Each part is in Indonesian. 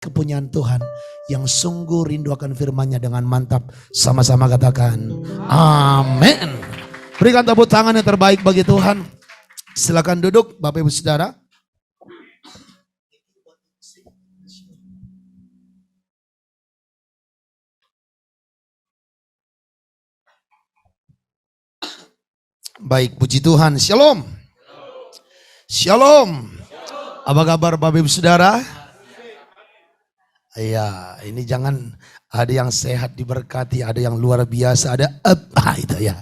kepunyaan Tuhan yang sungguh rindu akan firman-Nya dengan mantap. Sama-sama katakan amin. Berikan tepuk tangan yang terbaik bagi Tuhan. Silakan duduk Bapak Ibu Saudara. Baik, puji Tuhan. Shalom. Shalom. Apa kabar Bapak Ibu Saudara? Ya, ini jangan ada yang sehat diberkati, ada yang luar biasa, ada itu ya.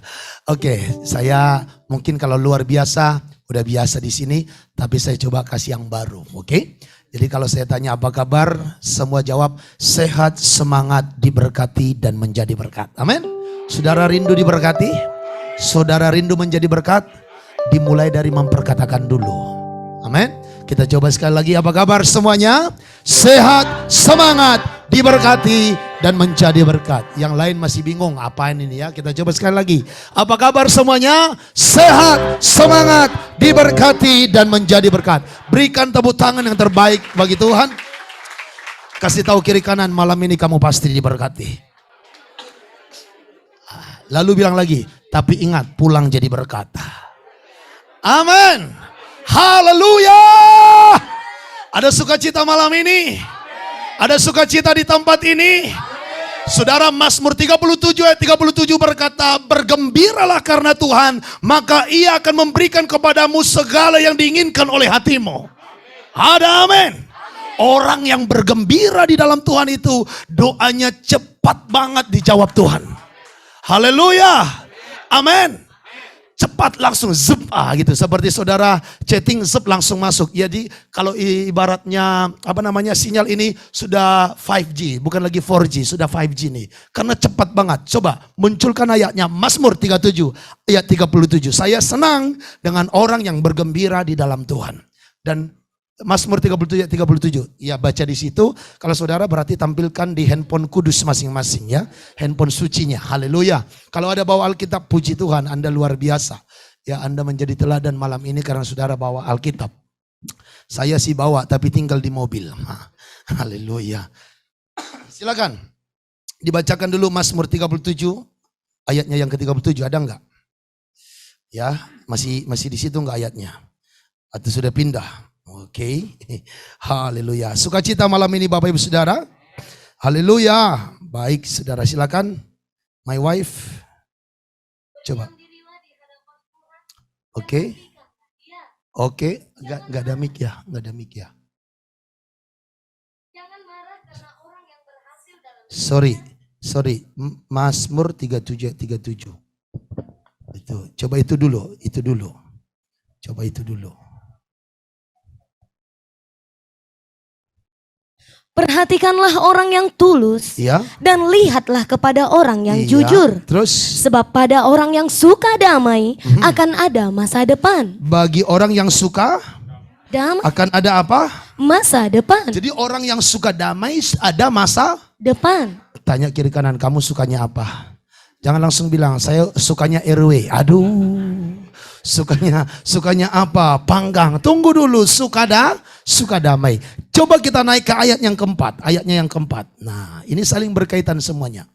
Oke, saya mungkin kalau luar biasa udah biasa di sini, tapi saya coba kasih yang baru, oke? Jadi kalau saya tanya apa kabar, semua jawab sehat, semangat, diberkati dan menjadi berkat. Amin. Saudara rindu diberkati? Saudara rindu menjadi berkat? Dimulai dari memperkatakan dulu. Amin. Kita coba sekali lagi, apa kabar semuanya? Sehat, semangat, diberkati dan menjadi berkat. Yang lain masih bingung apain ini ya? Kita coba sekali lagi. Apa kabar semuanya? Sehat, semangat, diberkati dan menjadi berkat. Berikan tepuk tangan yang terbaik bagi Tuhan. Kasih tahu kiri kanan, malam ini kamu pasti diberkati. Lalu bilang lagi, tapi ingat pulang jadi berkat. Amin. Haleluya. Ada sukacita malam ini. Ada sukacita di tempat ini. Saudara, Mazmur 37 ayat 37 berkata, bergembiralah karena Tuhan, maka Ia akan memberikan kepadamu segala yang diinginkan oleh hatimu. Ada amin. Orang yang bergembira di dalam Tuhan itu doanya cepat banget dijawab Tuhan. Haleluya. Amin. Cepat langsung zep gitu, seperti saudara chatting zep langsung masuk. Jadi kalau ibaratnya sinyal ini sudah 5G, bukan lagi 4G, sudah 5G nih. Karena cepat banget. Coba munculkan ayatnya, Mazmur 37 ayat 37. Saya senang dengan orang yang bergembira di dalam Tuhan. Dan Mazmur 37 ayat 37. Ya, baca di situ. Kalau saudara berarti tampilkan di handphone kudus masing-masing ya. Handphone sucinya. Haleluya. Kalau ada bawa Alkitab, puji Tuhan, Anda luar biasa. Ya, Anda menjadi teladan malam ini karena saudara bawa Alkitab. Saya sih bawa tapi tinggal di mobil. Haleluya. Silakan. Dibacakan dulu Mazmur 37 ayatnya yang ke-37, ada enggak? Ya, masih di situ enggak ayatnya? Atau sudah pindah? Oke, haleluya. Sukacita malam ini Bapak Ibu Saudara. Haleluya. Baik saudara, silakan. My wife. Coba. Oke. Oke, enggak ada mic ya, enggak ada mic ya. Jangan marah karena orang yang berhasil dalam Sorry. Mazmur 37. Itu. Coba itu dulu. Coba itu dulu. Perhatikanlah orang yang tulus Ya. dan lihatlah kepada orang yang jujur. Terus Sebab pada orang yang suka damai akan ada masa depan. bagi orang yang suka Damai, akan ada apa? masa depan. Jadi orang yang suka damai ada masa Depan. Tanya kiri kanan, kamu sukanya apa? Jangan langsung bilang saya sukanya RW. Aduh. Sukanya apa? Panggang. Tunggu dulu, suka damai. Coba kita naik ke ayat yang keempat. Ayatnya yang keempat. Nah, ini saling berkaitan semuanya.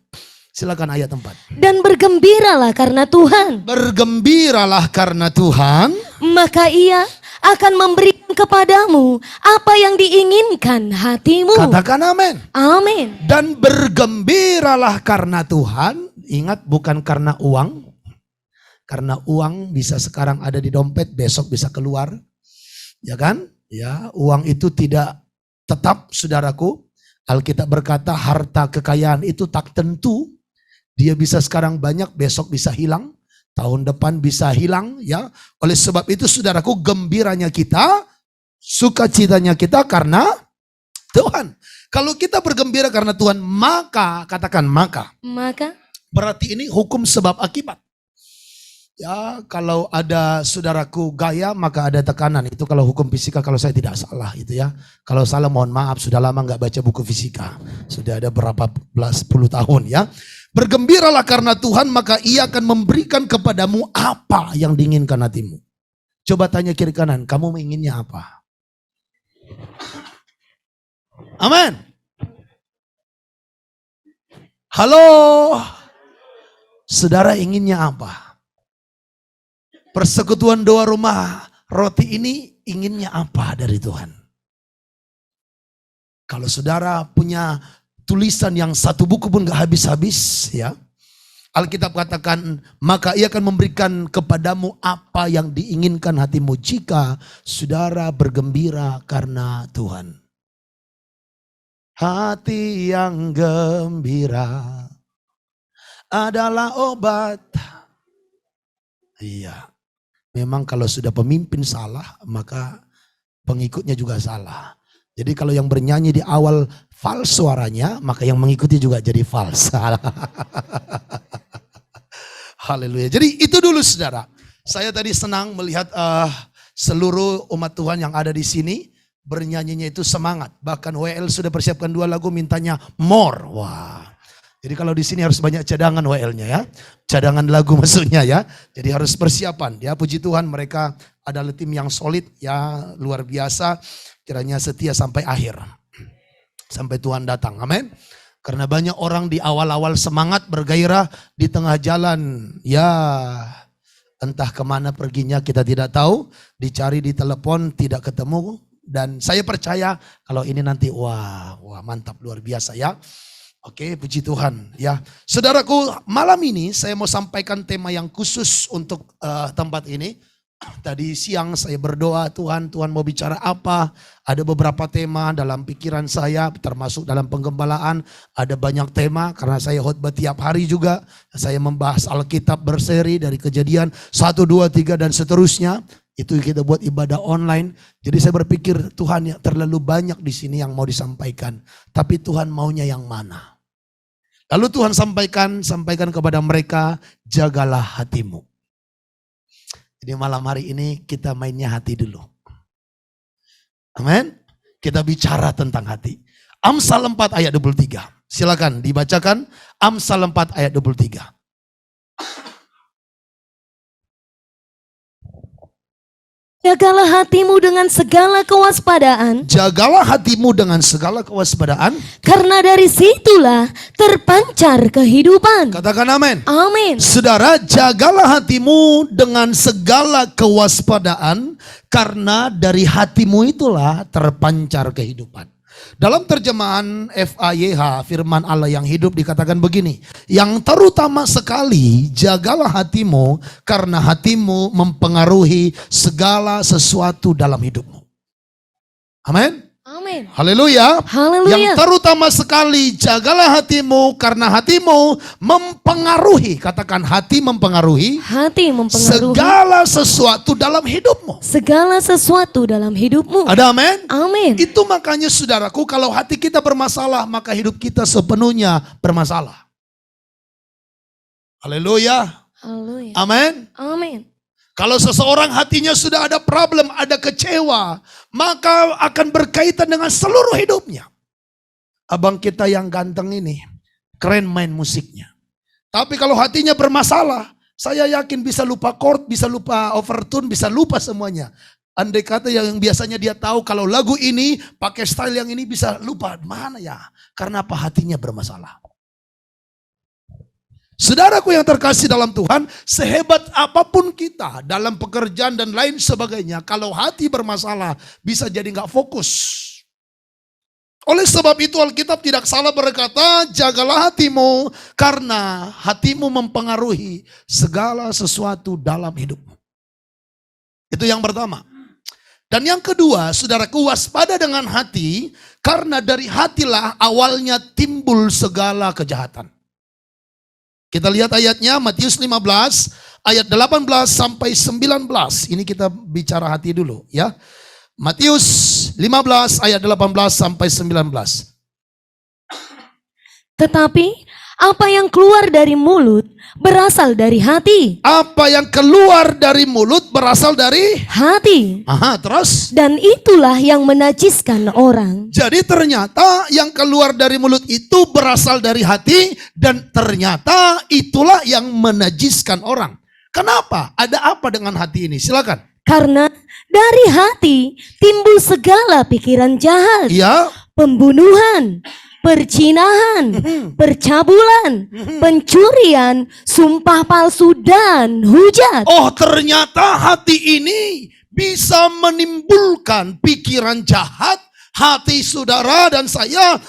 Silakan ayat 4. Dan bergembiralah karena Tuhan. Bergembiralah karena Tuhan. Maka Ia akan memberikan kepadamu apa yang diinginkan hatimu. Katakan amin. Amin. Dan bergembiralah karena Tuhan. Ingat, bukan karena uang. Karena uang bisa sekarang ada di dompet, besok bisa keluar. Ya kan? Ya, uang itu tidak tetap, saudaraku. Alkitab berkata harta kekayaan itu tak tentu. Dia bisa sekarang banyak, besok bisa hilang. Tahun depan bisa hilang, ya. Oleh sebab itu saudaraku, gembiranya kita, sukacitanya kita karena Tuhan. Kalau kita bergembira karena Tuhan, maka, katakan maka. Berarti ini hukum sebab akibat. Ya, kalau ada saudaraku gaya, maka ada tekanan. Itu kalau hukum fisika, kalau saya tidak salah itu ya. Kalau salah mohon maaf, sudah lama nggak baca buku fisika. Sudah ada berapa puluh tahun ya. Bergembiralah karena Tuhan, maka Ia akan memberikan kepadamu apa yang diinginkan hatimu. Coba tanya kiri kanan, kamu menginginnya apa? Amin. Halo, saudara inginnya apa? Persekutuan doa rumah roti ini inginnya apa dari Tuhan? Kalau saudara punya tulisan yang satu buku pun gak habis-habis ya. Alkitab katakan, maka ia akan memberikan kepadamu apa yang diinginkan hatimu jika saudara bergembira karena Tuhan. Hati yang gembira adalah obat. Iya, memang kalau sudah pemimpin salah, maka pengikutnya juga salah. Jadi kalau yang bernyanyi di awal fals suaranya, maka yang mengikuti juga jadi fals. Haleluya. Jadi itu dulu saudara. Saya tadi senang melihat seluruh umat Tuhan yang ada di sini bernyanyinya itu semangat. Bahkan WL sudah persiapkan 2 lagu mintanya more. Wah. Jadi kalau di sini harus banyak cadangan WL-nya ya. Cadangan lagu maksudnya ya. Jadi harus persiapan. Ya puji Tuhan mereka adalah tim yang solid ya, luar biasa. Kiranya setia sampai akhir. Sampai Tuhan datang. Amin. Karena banyak orang di awal-awal semangat bergairah di tengah jalan. Ya entah kemana perginya kita tidak tahu. Dicari di telepon tidak ketemu. Dan saya percaya kalau ini nanti wah mantap luar biasa ya. Oke, puji Tuhan ya. Saudaraku, malam ini saya mau sampaikan tema yang khusus untuk tempat ini. Tadi siang saya berdoa, Tuhan mau bicara apa? Ada beberapa tema dalam pikiran saya, termasuk dalam penggembalaan. Ada banyak tema karena saya khotbah tiap hari juga. Saya membahas Alkitab berseri dari Kejadian 1, 2, 3 dan seterusnya. Itu kita buat ibadah online. Jadi saya berpikir Tuhan ya terlalu banyak di sini yang mau disampaikan. Tapi Tuhan maunya yang mana? Lalu Tuhan sampaikan kepada mereka, jagalah hatimu. Jadi malam hari ini kita mainnya hati dulu. Amin. Kita bicara tentang hati. Amsal 4 ayat 23. Silakan dibacakan Amsal 4 ayat 23. Jagalah hatimu dengan segala kewaspadaan. Jagalah hatimu dengan segala kewaspadaan. Karena dari situlah terpancar kehidupan. Katakan amin. Amin. Saudara, jagalah hatimu dengan segala kewaspadaan. Karena dari hatimu itulah terpancar kehidupan. Dalam terjemahan FAYH, firman Allah yang hidup dikatakan begini. Yang terutama sekali, jagalah hatimu karena hatimu mempengaruhi segala sesuatu dalam hidupmu. Amin. Amin. Haleluya. Haleluya. Yang terutama sekali, jagalah hatimu karena hatimu mempengaruhi. Katakan hati mempengaruhi. Hati mempengaruhi Segala sesuatu dalam hidupmu. segala sesuatu dalam hidupmu. Ada amin? Amin. Itu makanya saudaraku, kalau hati kita bermasalah, maka hidup kita sepenuhnya bermasalah. Haleluya. Haleluya. Amin. Amin. Kalau seseorang hatinya sudah ada problem, ada kecewa, maka akan berkaitan dengan seluruh hidupnya. Abang kita yang ganteng ini, keren main musiknya. Tapi kalau hatinya bermasalah, saya yakin bisa lupa chord, bisa lupa overtune, bisa lupa semuanya. Andai kata yang biasanya dia tahu kalau lagu ini pakai style yang ini bisa lupa. Mana ya? Karena apa? Hatinya bermasalah. Saudaraku yang terkasih dalam Tuhan, sehebat apapun kita dalam pekerjaan dan lain sebagainya, kalau hati bermasalah bisa jadi nggak fokus. Oleh sebab itu Alkitab tidak salah berkata, jagalah hatimu karena hatimu mempengaruhi segala sesuatu dalam hidupmu. Itu yang pertama. Dan yang kedua, saudaraku, waspada dengan hati karena dari hatilah awalnya timbul segala kejahatan. Kita lihat ayatnya Matius 15 ayat 18 sampai 19. Ini kita bicara hati dulu ya. Matius 15 ayat 18 sampai 19. Tetapi apa yang keluar dari mulut berasal dari hati. Apa yang keluar dari mulut berasal dari Hati. Aha, terus? Dan itulah yang menajiskan orang. Jadi ternyata yang keluar dari mulut itu berasal dari hati dan ternyata itulah yang menajiskan orang. Kenapa? Ada apa dengan hati ini? Silakan. Karena dari hati timbul segala pikiran jahat, Iya, pembunuhan, Perzinahan, percabulan, pencurian, sumpah palsu dan hujat. Oh, ternyata hati ini bisa menimbulkan pikiran jahat. Hati saudara dan saya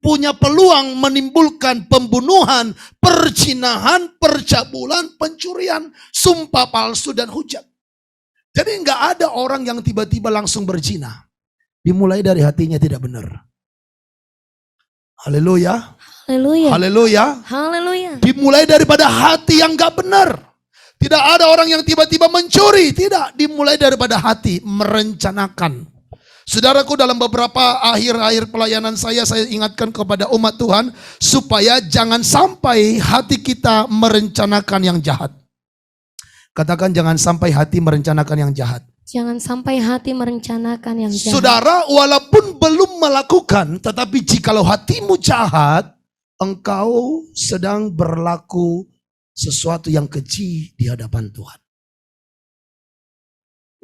punya peluang menimbulkan pembunuhan, perzinahan, percabulan, pencurian, sumpah palsu dan hujat. Jadi nggak ada orang yang tiba-tiba langsung berzina. Dimulai dari hatinya tidak benar. Haleluya. Haleluya. Haleluya. Haleluya. Dimulai daripada hati yang gak benar. Tidak ada orang yang tiba-tiba mencuri. Tidak. Dimulai daripada hati merencanakan. Saudaraku, dalam beberapa akhir-akhir pelayanan saya ingatkan kepada umat Tuhan. Supaya jangan sampai hati kita merencanakan yang jahat. Katakan, jangan sampai hati merencanakan yang jahat. Jangan sampai hati merencanakan yang jahat. Saudara, walaupun belum melakukan, tetapi jikalau hatimu jahat, engkau sedang berlaku sesuatu yang keji di hadapan Tuhan.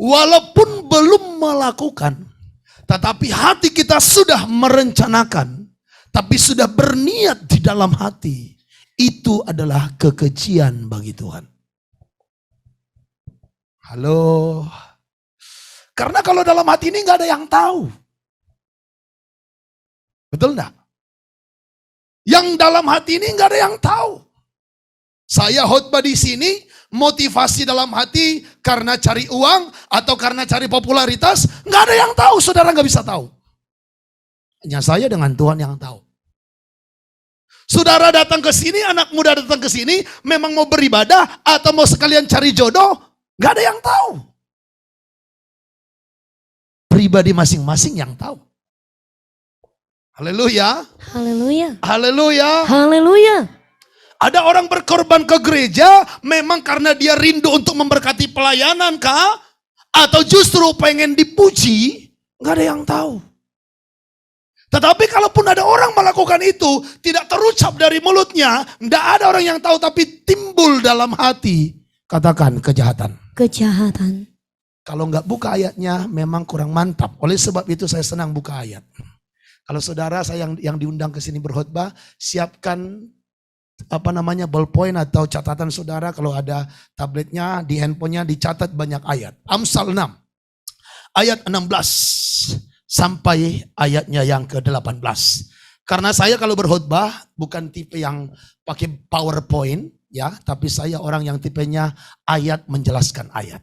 Walaupun belum melakukan, tetapi hati kita sudah merencanakan, tapi sudah berniat di dalam hati, itu adalah kekejian bagi Tuhan. Halo. Karena kalau dalam hati ini nggak ada yang tahu. Betul enggak? Yang dalam hati ini nggak ada yang tahu. Saya khotbah di sini, motivasi dalam hati karena cari uang atau karena cari popularitas, nggak ada yang tahu, saudara nggak bisa tahu. Hanya saya dengan Tuhan yang tahu. Saudara datang ke sini, anak muda datang ke sini, memang mau beribadah atau mau sekalian cari jodoh, nggak ada yang tahu. Pribadi masing-masing yang tahu. Haleluya. Haleluya. Haleluya. Haleluya. Ada orang berkorban ke gereja memang karena dia rindu untuk memberkati pelayanan kah? Atau justru pengen dipuji? Nggak ada yang tahu. Tetapi kalaupun ada orang melakukan itu, tidak terucap dari mulutnya, nggak ada orang yang tahu, tapi timbul dalam hati. Katakan kejahatan. Kejahatan. Kalau nggak buka ayatnya memang kurang mantap. Oleh sebab itu saya senang buka ayat. Kalau saudara saya yang diundang ke sini berkhotbah, siapkan ballpoint atau catatan saudara. Kalau ada tabletnya, di handphonenya dicatat banyak ayat. Amsal 6 ayat 16 sampai ayatnya yang ke-18. Karena saya kalau berkhotbah bukan tipe yang pakai PowerPoint ya, tapi saya orang yang tipenya ayat menjelaskan ayat.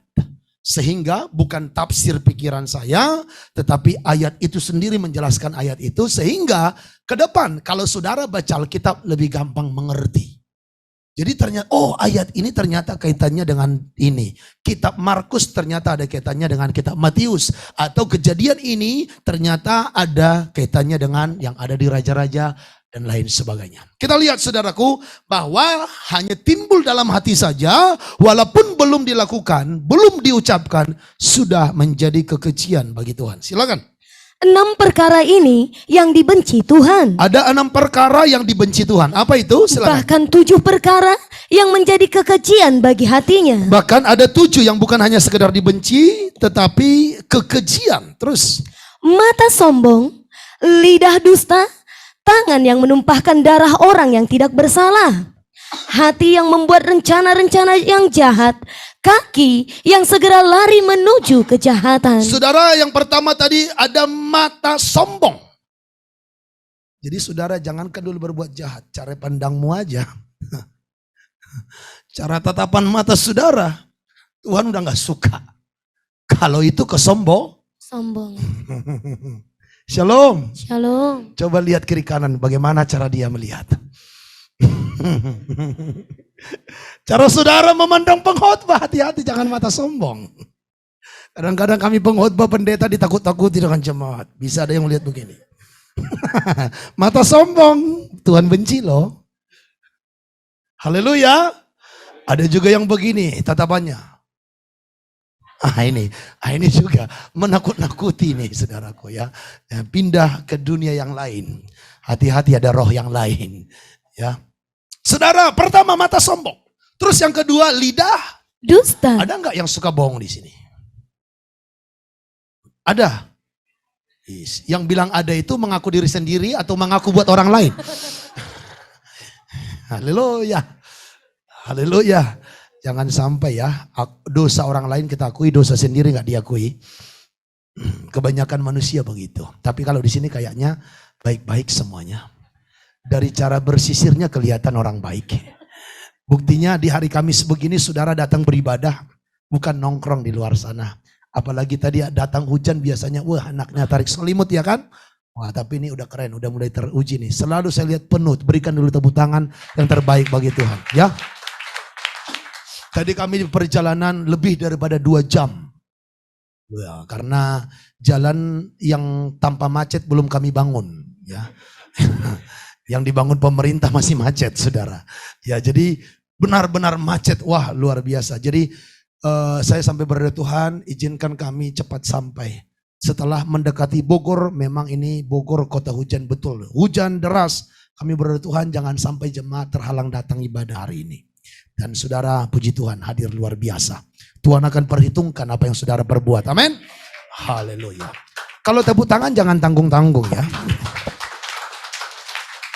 Sehingga bukan tafsir pikiran saya, tetapi ayat itu sendiri menjelaskan ayat itu. Sehingga ke depan kalau saudara baca Alkitab lebih gampang mengerti. Jadi ternyata, oh ayat ini ternyata kaitannya dengan ini. Kitab Markus ternyata ada kaitannya dengan kitab Matius. Atau kejadian ini ternyata ada kaitannya dengan yang ada di Raja-Raja dan lain sebagainya. Kita lihat saudaraku bahwa hanya timbul dalam hati saja, walaupun belum dilakukan, belum diucapkan, sudah menjadi kekejian bagi Tuhan. Silakan. 6 perkara ini yang dibenci Tuhan. Ada 6 perkara yang dibenci Tuhan. Apa itu? Silakan. Bahkan 7 perkara yang menjadi kekejian bagi hatinya. Bahkan ada 7 yang bukan hanya sekedar dibenci, tetapi kekejian. Terus. Mata sombong, lidah dusta, tangan yang menumpahkan darah orang yang tidak bersalah, hati yang membuat rencana-rencana yang jahat, kaki yang segera lari menuju kejahatan. Saudara, yang pertama tadi ada mata sombong. Jadi saudara jangankan dulu berbuat jahat, cara pandangmu aja. Cara tatapan mata saudara, Tuhan udah gak suka. Kalau itu sombong. Shalom. Shalom. Coba lihat kiri kanan bagaimana cara dia melihat. Cara saudara memandang pengkhotbah, hati-hati jangan mata sombong. Kadang-kadang kami pengkhotbah pendeta ditakut-takuti dengan jemaat. Bisa ada yang melihat begini. Mata sombong, Tuhan benci loh. Haleluya. Ada juga yang begini tatapannya. Ini juga menakut-nakuti nih saudaraku ya. Pindah ke dunia yang lain. Hati-hati ada roh yang lain. Ya. Saudara, pertama mata sombong. Terus yang kedua lidah dusta. Ada nggak yang suka bohong di sini? Ada. Yang bilang ada itu mengaku diri sendiri atau mengaku buat orang lain? Haleluya. Haleluya. Jangan sampai ya dosa orang lain kita akui, dosa sendiri nggak diakui. Kebanyakan manusia begitu. Tapi kalau di sini kayaknya baik-baik semuanya. Dari cara bersisirnya kelihatan orang baik. Buktinya di hari Kamis begini saudara datang beribadah, bukan nongkrong di luar sana. Apalagi tadi datang hujan biasanya, wah anaknya tarik selimut ya kan. Wah tapi ini udah keren, udah mulai teruji nih. Selalu saya lihat penuh, berikan dulu tepuk tangan yang terbaik bagi Tuhan. Ya. Tadi kami di perjalanan lebih daripada 2 jam. Ya, karena jalan yang tanpa macet belum kami bangun. Ya. Yang dibangun pemerintah masih macet saudara. Ya jadi benar-benar macet, wah luar biasa. Jadi saya sampai berdoa, Tuhan izinkan kami cepat sampai. Setelah mendekati Bogor, memang ini Bogor kota hujan betul. Hujan deras, kami berdoa Tuhan jangan sampai jemaat terhalang datang ibadah hari ini. Dan saudara puji Tuhan hadir luar biasa. Tuhan akan perhitungkan apa yang saudara perbuat, amin. Haleluya. Kalau tepuk tangan jangan tanggung-tanggung ya.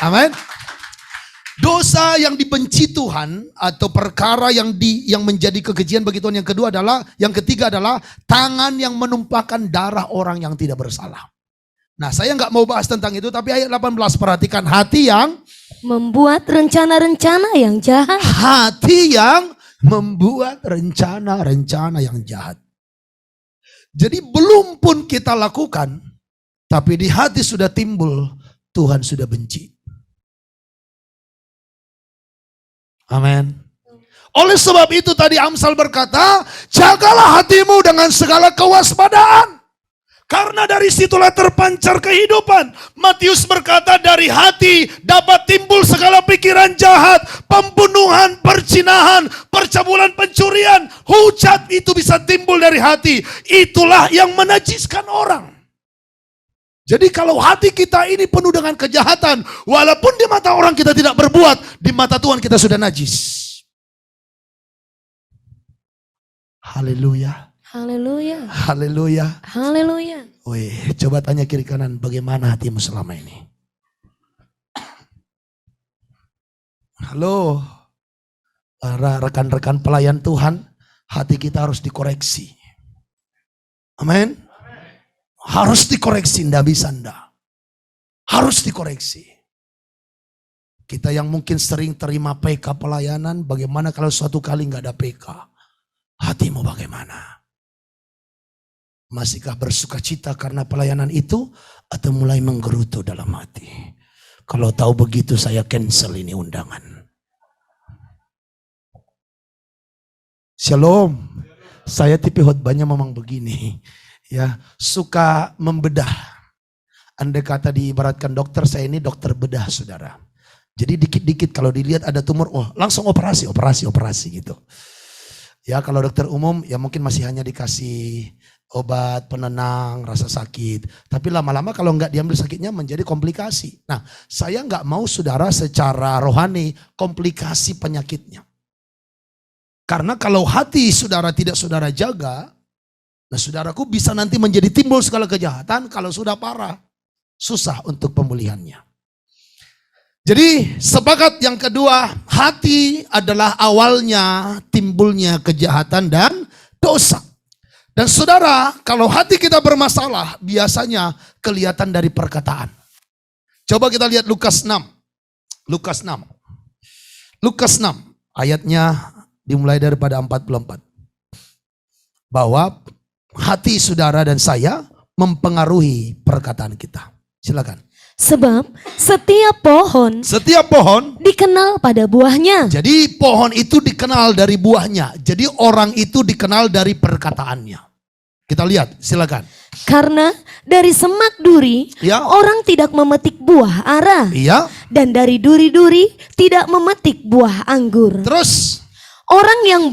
Amin. Dosa yang dibenci Tuhan atau perkara yang menjadi kekejian bagi Tuhan yang ketiga adalah tangan yang menumpahkan darah orang yang tidak bersalah. Nah, saya nggak mau bahas tentang itu, tapi ayat 18 perhatikan, hati yang membuat rencana-rencana yang jahat. Hati yang membuat rencana-rencana yang jahat. Jadi belum pun kita lakukan, tapi di hati sudah timbul, Tuhan sudah benci. Amin. Oleh sebab itu tadi Amsal berkata, jagalah hatimu dengan segala kewaspadaan. Karena dari situlah terpancar kehidupan. Matius berkata dari hati dapat timbul segala pikiran jahat, pembunuhan, perzinahan, percabulan, pencurian. Hujat itu bisa timbul dari hati. Itulah yang menajiskan orang. Jadi kalau hati kita ini penuh dengan kejahatan, walaupun di mata orang kita tidak berbuat, di mata Tuhan kita sudah najis. Haleluya. Haleluya. Haleluya. Haleluya. Wih, coba tanya kiri kanan, bagaimana hatimu selama ini? Halo, para rekan-rekan pelayan Tuhan, hati kita harus dikoreksi. Amin. Harus dikoreksi, ndak bisa ndak. Harus dikoreksi. Kita yang mungkin sering terima PK pelayanan, bagaimana kalau suatu kali nggak ada PK? Hatimu bagaimana? Masihkah bersuka cita karena pelayanan itu, atau mulai menggerutu dalam hati? Kalau tahu begitu saya cancel ini undangan. Shalom. Saya tipe khotbahnya memang begini. Ya, suka membedah. Andai kata diibaratkan dokter, saya ini dokter bedah saudara. Jadi dikit-dikit kalau dilihat ada tumor, oh langsung operasi gitu. Ya kalau dokter umum ya mungkin masih hanya dikasih obat penenang rasa sakit. Tapi lama-lama kalau nggak diambil sakitnya menjadi komplikasi. Nah saya nggak mau saudara secara rohani komplikasi penyakitnya. Karena kalau hati saudara tidak saudara jaga, nah saudaraku bisa nanti menjadi timbul segala kejahatan kalau sudah parah. Susah untuk pemulihannya. Jadi sepakat yang kedua, hati adalah awalnya timbulnya kejahatan dan dosa. Dan saudara, kalau hati kita bermasalah, biasanya kelihatan dari perkataan. Coba kita lihat Lukas 6. Lukas 6. Lukas 6, ayatnya dimulai daripada 44. Bahwa hati saudara dan saya mempengaruhi perkataan kita. Silakan. Sebab setiap pohon dikenal pada buahnya. Jadi pohon itu dikenal dari buahnya. Jadi orang itu dikenal dari perkataannya. Kita lihat, silakan. Karena dari semak duri ya, orang tidak memetik buah ara. Iya. Dan dari duri-duri tidak memetik buah anggur. Terus orang yang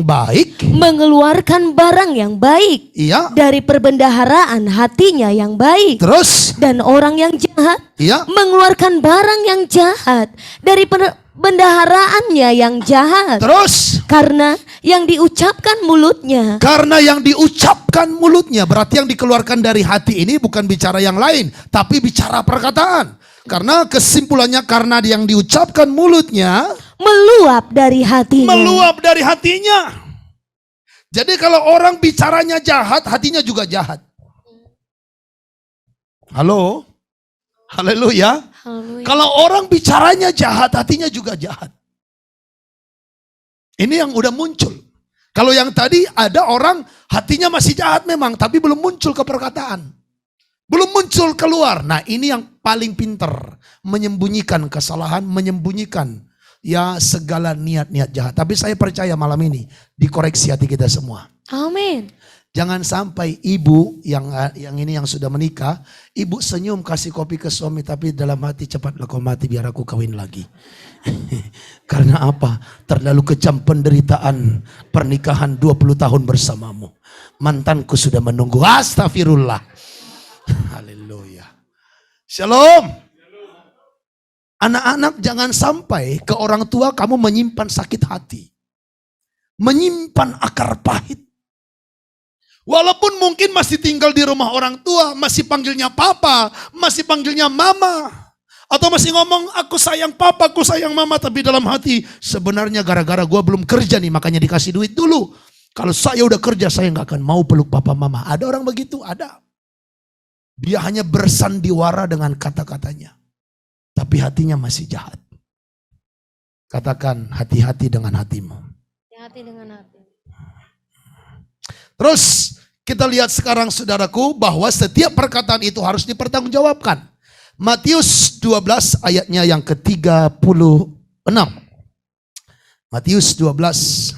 baik mengeluarkan barang yang baik. Iya. Dari perbendaharaan hatinya yang baik. Terus dan orang yang jahat iya, mengeluarkan barang yang jahat dari bendaharaannya yang jahat. Terus, Karena yang diucapkan mulutnya. karena yang diucapkan mulutnya, berarti yang dikeluarkan dari hati ini bukan bicara yang lain, tapi bicara perkataan. Karena kesimpulannya, karena yang diucapkan mulutnya Meluap dari hatinya. meluap dari hatinya. Jadi kalau orang bicaranya jahat, hatinya juga jahat. Halo? Haleluya. Haleluya. Kalau orang bicaranya jahat, hatinya juga jahat. Ini yang udah muncul. Kalau yang tadi ada orang hatinya masih jahat memang, tapi belum muncul ke perkataan. Belum muncul keluar. Nah, ini yang paling pinter. Menyembunyikan kesalahan, menyembunyikan ya segala niat-niat jahat. Tapi saya percaya malam ini dikoreksi hati kita semua. Amin. Jangan sampai ibu yang ini yang sudah menikah, ibu senyum kasih kopi ke suami, tapi dalam hati, cepatlah kau mati biar aku kawin lagi. Karena apa? Terlalu kejam penderitaan pernikahan 20 tahun bersamamu. Mantanku sudah menunggu. Astagfirullah. Haleluya. Shalom. Anak-anak, jangan sampai ke orang tua kamu menyimpan sakit hati. Menyimpan akar pahit. Walaupun mungkin masih tinggal di rumah orang tua, masih panggilnya papa, masih panggilnya mama. Atau masih ngomong, aku sayang papa, aku sayang mama. Tapi dalam hati, sebenarnya gara-gara gue belum kerja nih, makanya dikasih duit dulu. Kalau saya udah kerja, saya gak akan mau peluk papa mama. Ada orang begitu? Ada. Dia hanya bersandiwara dengan kata-katanya. Tapi hatinya masih jahat. Katakan, hati-hati dengan hatimu. Hati dengan hati. Terus kita lihat sekarang saudaraku bahwa setiap perkataan itu harus dipertanggungjawabkan. Matius 12 ayatnya yang ke-36. Matius 12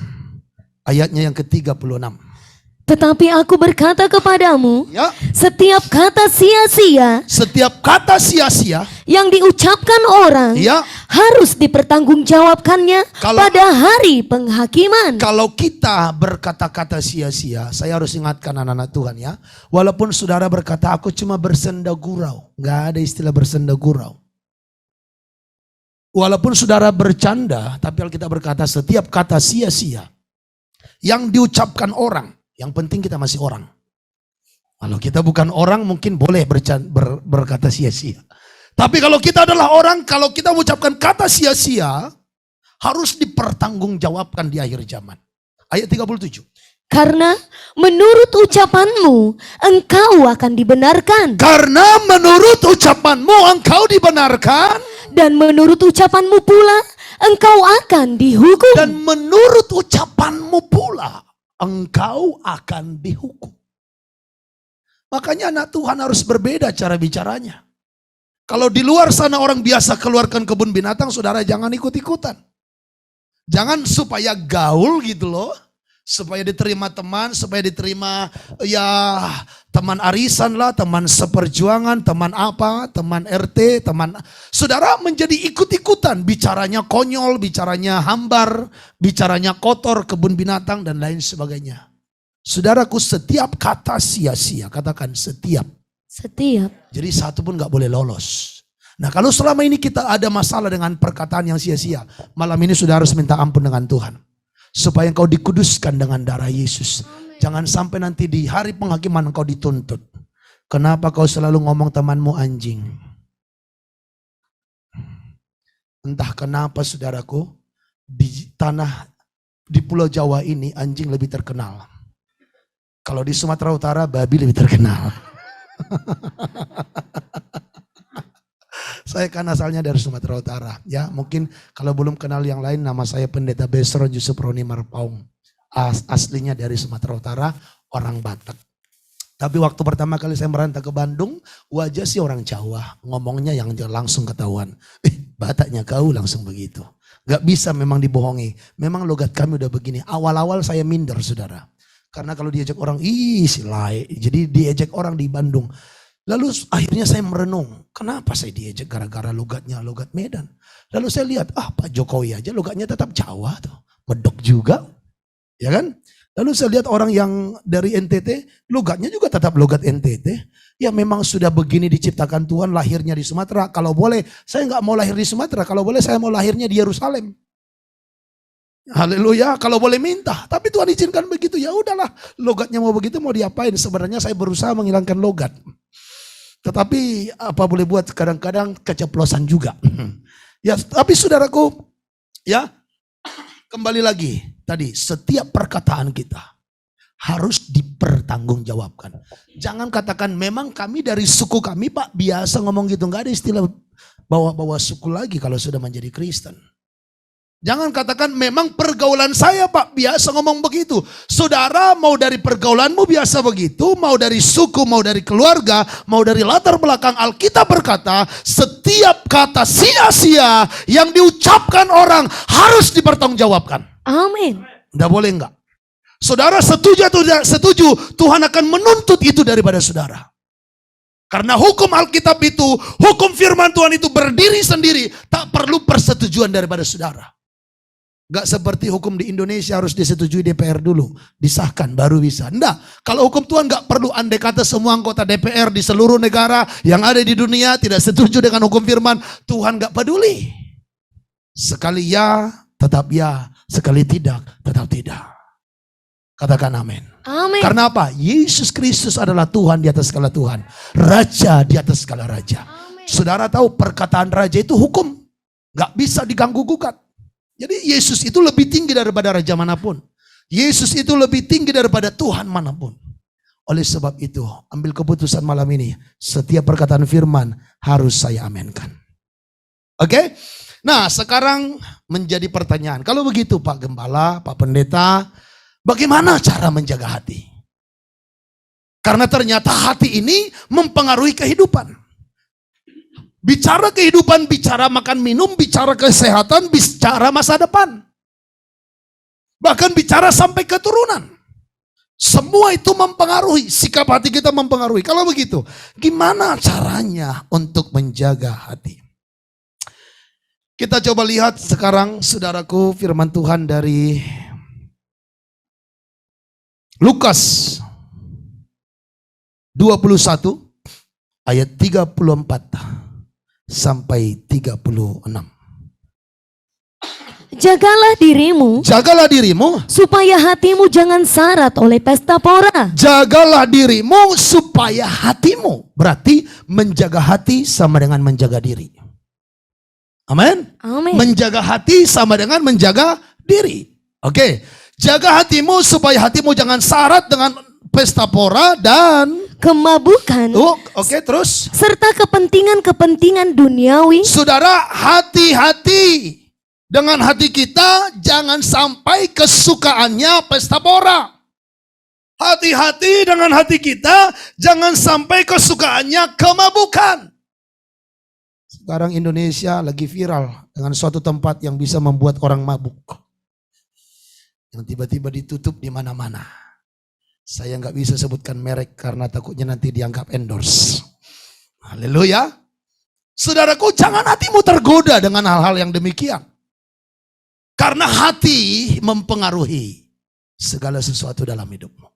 ayatnya yang ke-36. Tetapi aku berkata kepadamu, Ya, setiap kata sia-sia setiap kata sia-sia, yang diucapkan orang ya, harus dipertanggungjawabkannya Kalau- pada hari penghakiman. kalau kita berkata-kata sia-sia, saya harus ingatkan anak-anak Tuhan ya. Walaupun saudara berkata, aku cuma bersenda gurau. Gak ada istilah bersenda gurau. Walaupun saudara bercanda, tapi kalau kita berkata setiap kata sia-sia yang diucapkan orang, yang penting kita masih orang. Kalau kita bukan orang mungkin boleh berkata sia-sia. Tapi kalau kita adalah orang, kalau kita mengucapkan kata sia-sia, harus dipertanggungjawabkan di akhir zaman. Ayat 37. Karena menurut ucapanmu engkau akan dibenarkan, Karena menurut ucapanmu engkau dibenarkan, dan menurut ucapanmu pula engkau akan dihukum. dan menurut ucapanmu pula engkau akan dihukum. Makanya anak Tuhan harus berbeda cara bicaranya. Kalau di luar sana orang biasa keluarkan kebun binatang, saudara jangan ikut-ikutan. Jangan supaya gaul gitu loh. Supaya diterima teman, supaya diterima ya teman arisan lah, teman seperjuangan, teman apa, teman RT, teman. Saudara menjadi ikut-ikutan, bicaranya konyol, bicaranya hambar, bicaranya kotor, kebun binatang dan lain sebagainya. Saudaraku, setiap kata sia-sia, katakan setiap. Setiap. Jadi satu pun gak boleh lolos. Nah, kalau selama ini kita ada masalah dengan perkataan yang sia-sia, malam ini saudara harus minta ampun dengan Tuhan. Supaya engkau dikuduskan dengan darah Yesus. Jangan sampai nanti di hari penghakiman engkau dituntut. Kenapa kau selalu ngomong temanmu anjing? Entah kenapa saudaraku, di Pulau Jawa ini anjing lebih terkenal. Kalau di Sumatera Utara babi lebih terkenal. Saya kan asalnya dari Sumatera Utara. Ya, mungkin kalau belum kenal yang lain, nama saya Pendeta Besron Yusuf Roni Marpaung. Aslinya dari Sumatera Utara, orang Batak. Tapi waktu pertama kali saya merantau ke Bandung, wajah sih orang Jawa. Ngomongnya yang langsung ketahuan. Bataknya kau langsung begitu. Gak bisa memang dibohongi. Memang logat kami udah begini. Awal-awal saya minder saudara. Karena kalau diajak orang, silai. Jadi diajak orang di Bandung. Lalu akhirnya saya merenung, kenapa saya diajak gara-gara logatnya logat Medan. Lalu saya lihat, Pak Jokowi aja logatnya tetap Jawa tuh, medok juga, ya kan? Lalu saya lihat orang yang dari NTT, logatnya juga tetap logat NTT. Ya memang sudah begini diciptakan Tuhan, lahirnya di Sumatera. Kalau boleh, saya nggak mau lahir di Sumatera. Kalau boleh, saya mau lahirnya di Yerusalem. Haleluya, kalau boleh minta. Tapi Tuhan izinkan begitu, ya udahlah. Logatnya mau begitu, mau diapain? Sebenarnya saya berusaha menghilangkan logat. Tetapi apa boleh buat, kadang-kadang keceplosan juga. Ya, tapi saudaraku, ya kembali lagi tadi, setiap perkataan kita harus dipertanggungjawabkan. Jangan katakan memang kami dari suku kami Pak biasa ngomong gitu. Nggak ada istilah bawa-bawa suku lagi kalau sudah menjadi Kristen. Jangan katakan memang pergaulan saya Pak biasa ngomong begitu. Saudara mau dari pergaulanmu biasa begitu, mau dari suku, mau dari keluarga, mau dari latar belakang, Alkitab berkata setiap kata sia-sia yang diucapkan orang harus dipertanggungjawabkan. Amin. Nggak boleh enggak. Saudara setuju atau tidak setuju, Tuhan akan menuntut itu daripada saudara. Karena hukum Alkitab itu, hukum firman Tuhan itu berdiri sendiri, tak perlu persetujuan daripada saudara. Gak seperti hukum di Indonesia harus disetujui DPR dulu, disahkan baru bisa. Enggak, kalau hukum Tuhan gak perlu, andai kata semua anggota DPR di seluruh negara yang ada di dunia tidak setuju dengan hukum firman, Tuhan gak peduli. Sekali ya, tetap ya, sekali tidak, tetap tidak. Katakan amin. Amin. Karena apa? Yesus Kristus adalah Tuhan di atas segala Tuhan, Raja di atas segala Raja. Amin. Saudara tahu perkataan Raja itu hukum, gak bisa diganggu gugat. Jadi Yesus itu lebih tinggi daripada raja manapun. Yesus itu lebih tinggi daripada Tuhan manapun. Oleh sebab itu, ambil keputusan malam ini. Setiap perkataan firman harus saya amenkan. Oke? Nah, sekarang menjadi pertanyaan. Kalau begitu Pak Gembala, Pak Pendeta, bagaimana cara menjaga hati? Karena ternyata hati ini mempengaruhi kehidupan. Bicara kehidupan, bicara makan minum, bicara kesehatan, bicara masa depan. Bahkan bicara sampai keturunan. Semua itu mempengaruhi, sikap hati kita mempengaruhi. Kalau begitu, gimana caranya untuk menjaga hati? Kita coba lihat sekarang saudaraku firman Tuhan dari Lukas 21 ayat 34. Sampai 36. Jagalah dirimu. Jagalah dirimu. Supaya hatimu jangan syarat oleh pesta pora. Jagalah dirimu supaya hatimu. Berarti menjaga hati sama dengan menjaga diri. Amin. Amin. Menjaga hati sama dengan menjaga diri. Oke. Jaga hatimu supaya hatimu jangan syarat dengan pesta pora dan kemabukan. Oke, terus. Serta kepentingan-kepentingan duniawi. Saudara, hati-hati dengan hati kita, jangan sampai kesukaannya pesta pora. Hati-hati dengan hati kita, jangan sampai kesukaannya kemabukan. Sekarang Indonesia lagi viral dengan suatu tempat yang bisa membuat orang mabuk. Yang tiba-tiba ditutup di mana-mana. Saya nggak bisa sebutkan merek karena takutnya nanti dianggap endorse. Haleluya. Saudaraku, jangan hatimu tergoda dengan hal-hal yang demikian. Karena hati mempengaruhi segala sesuatu dalam hidupmu.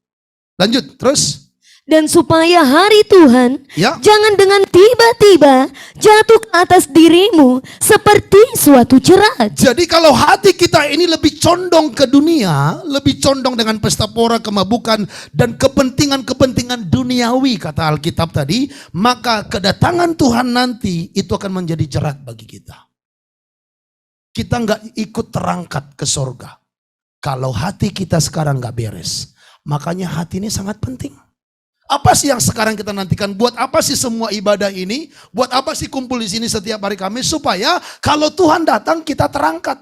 Lanjut, terus. Dan supaya hari Tuhan jangan dengan tiba-tiba jatuh ke atas dirimu seperti suatu jerat. Jadi kalau hati kita ini lebih condong ke dunia, lebih condong dengan pesta pora, kemabukan, dan kepentingan-kepentingan duniawi kata Alkitab tadi, maka kedatangan Tuhan nanti itu akan menjadi jerat bagi kita. Kita nggak ikut terangkat ke sorga. Kalau hati kita sekarang nggak beres. Makanya hati ini sangat penting. Apa sih yang sekarang kita nantikan? Buat apa sih semua ibadah ini? Buat apa sih kumpul di sini setiap hari Kamis? Supaya kalau Tuhan datang kita terangkat.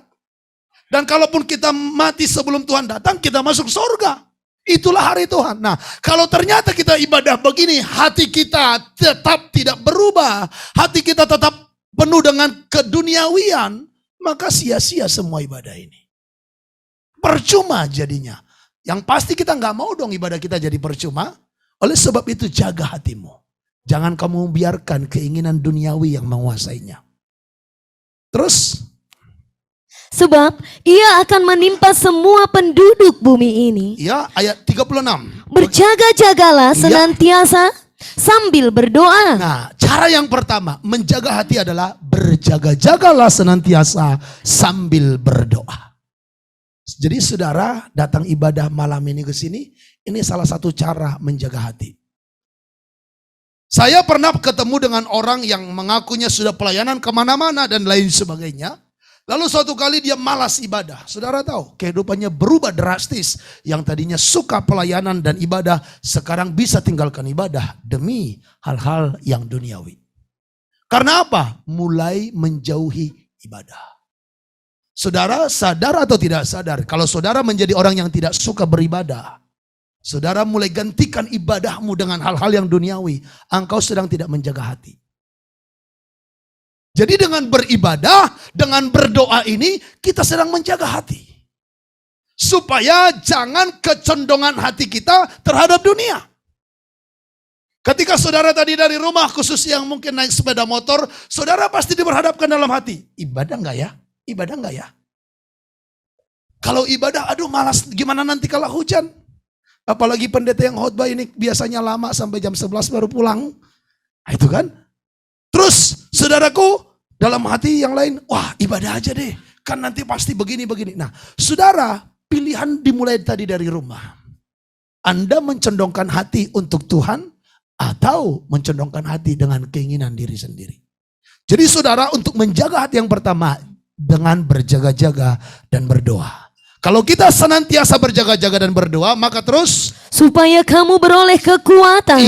Dan kalaupun kita mati sebelum Tuhan datang, kita masuk surga. Itulah hari Tuhan. Nah, kalau ternyata kita ibadah begini, hati kita tetap tidak berubah. Hati kita tetap penuh dengan keduniawian. Maka sia-sia semua ibadah ini. Percuma jadinya. Yang pasti kita nggak mau dong ibadah kita jadi percuma. Oleh sebab itu jaga hatimu. Jangan kamu biarkan keinginan duniawi yang menguasainya. Terus. Sebab ia akan menimpa semua penduduk bumi ini. Ya, ayat 36. Berjaga-jagalah senantiasa sambil berdoa. Nah, cara yang pertama menjaga hati adalah berjaga-jagalah senantiasa sambil berdoa. Jadi saudara datang ibadah malam ini ke sini, ini salah satu cara menjaga hati. Saya pernah ketemu dengan orang yang mengakunya sudah pelayanan kemana-mana dan lain sebagainya. Lalu suatu kali dia malas ibadah. Saudara tahu, kehidupannya berubah drastis. Yang tadinya suka pelayanan dan ibadah, sekarang bisa tinggalkan ibadah demi hal-hal yang duniawi. Karena apa? Mulai menjauhi ibadah. Saudara sadar atau tidak sadar, kalau saudara menjadi orang yang tidak suka beribadah, saudara mulai gantikan ibadahmu dengan hal-hal yang duniawi, engkau sedang tidak menjaga hati. Jadi dengan beribadah, dengan berdoa ini, kita sedang menjaga hati. Supaya jangan kecondongan hati kita terhadap dunia. Ketika saudara tadi dari rumah, khusus yang mungkin naik sepeda motor, saudara pasti diperhadapkan dalam hati. Ibadah enggak ya? Ibadah enggak ya? Kalau ibadah, aduh malas, gimana nanti kalau hujan? Apalagi pendeta yang khotbah ini biasanya lama sampai jam 11 baru pulang. Nah, itu kan. Terus saudaraku dalam hati yang lain, wah ibadah aja deh. Kan nanti pasti begini-begini. Nah saudara, pilihan dimulai tadi dari rumah. Anda mencondongkan hati untuk Tuhan atau mencondongkan hati dengan keinginan diri sendiri. Jadi saudara, untuk menjaga hati yang pertama dengan berjaga-jaga dan berdoa. Kalau kita senantiasa berjaga-jaga dan berdoa, maka terus supaya kamu beroleh kekuatan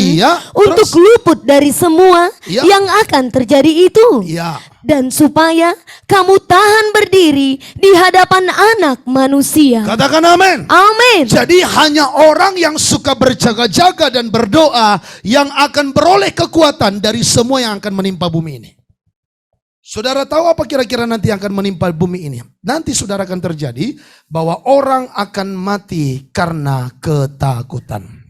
untuk luput dari semua yang akan terjadi itu. Dan supaya kamu tahan berdiri di hadapan anak manusia. Katakan amin. Amin. Jadi hanya orang yang suka berjaga-jaga dan berdoa yang akan beroleh kekuatan dari semua yang akan menimpa bumi ini. Saudara tahu apa kira-kira nanti akan menimpa bumi ini? Nanti saudara akan terjadi bahwa orang akan mati karena ketakutan.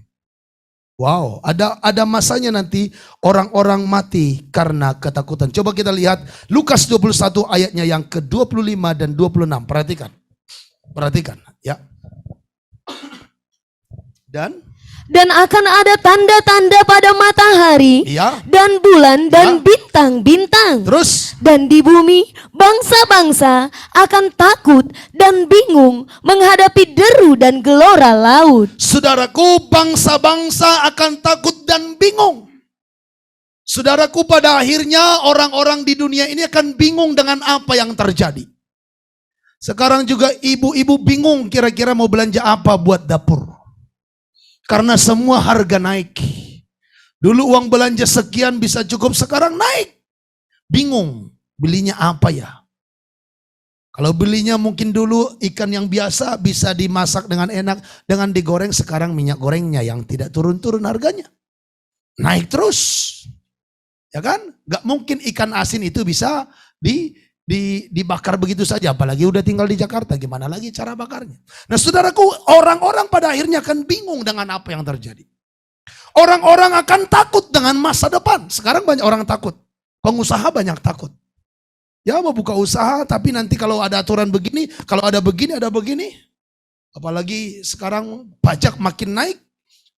Wow, ada masanya nanti orang-orang mati karena ketakutan. Coba kita lihat Lukas 21 ayatnya yang ke-25 dan 26. Perhatikan ya. Dan akan ada tanda-tanda pada matahari dan bulan dan bintang-bintang. Terus? Dan di bumi bangsa-bangsa akan takut dan bingung menghadapi deru dan gelora laut. Saudaraku, bangsa-bangsa akan takut dan bingung. Saudaraku, pada akhirnya orang-orang di dunia ini akan bingung dengan apa yang terjadi. Sekarang juga ibu-ibu bingung kira-kira mau belanja apa buat dapur. Karena semua harga naik. Dulu uang belanja sekian bisa cukup, sekarang naik. Bingung belinya apa ya. Kalau belinya mungkin dulu ikan yang biasa bisa dimasak dengan enak. Dengan digoreng, sekarang minyak gorengnya yang tidak turun-turun harganya. Naik terus. Ya kan? Gak mungkin ikan asin itu bisa dibakar begitu saja, apalagi udah tinggal di Jakarta, gimana lagi cara bakarnya. Nah saudaraku, orang-orang pada akhirnya akan bingung dengan apa yang terjadi. Orang-orang akan takut dengan masa depan. Sekarang banyak orang takut, pengusaha banyak takut. Ya mau buka usaha, tapi nanti kalau ada aturan begini, kalau ada begini, apalagi sekarang pajak makin naik,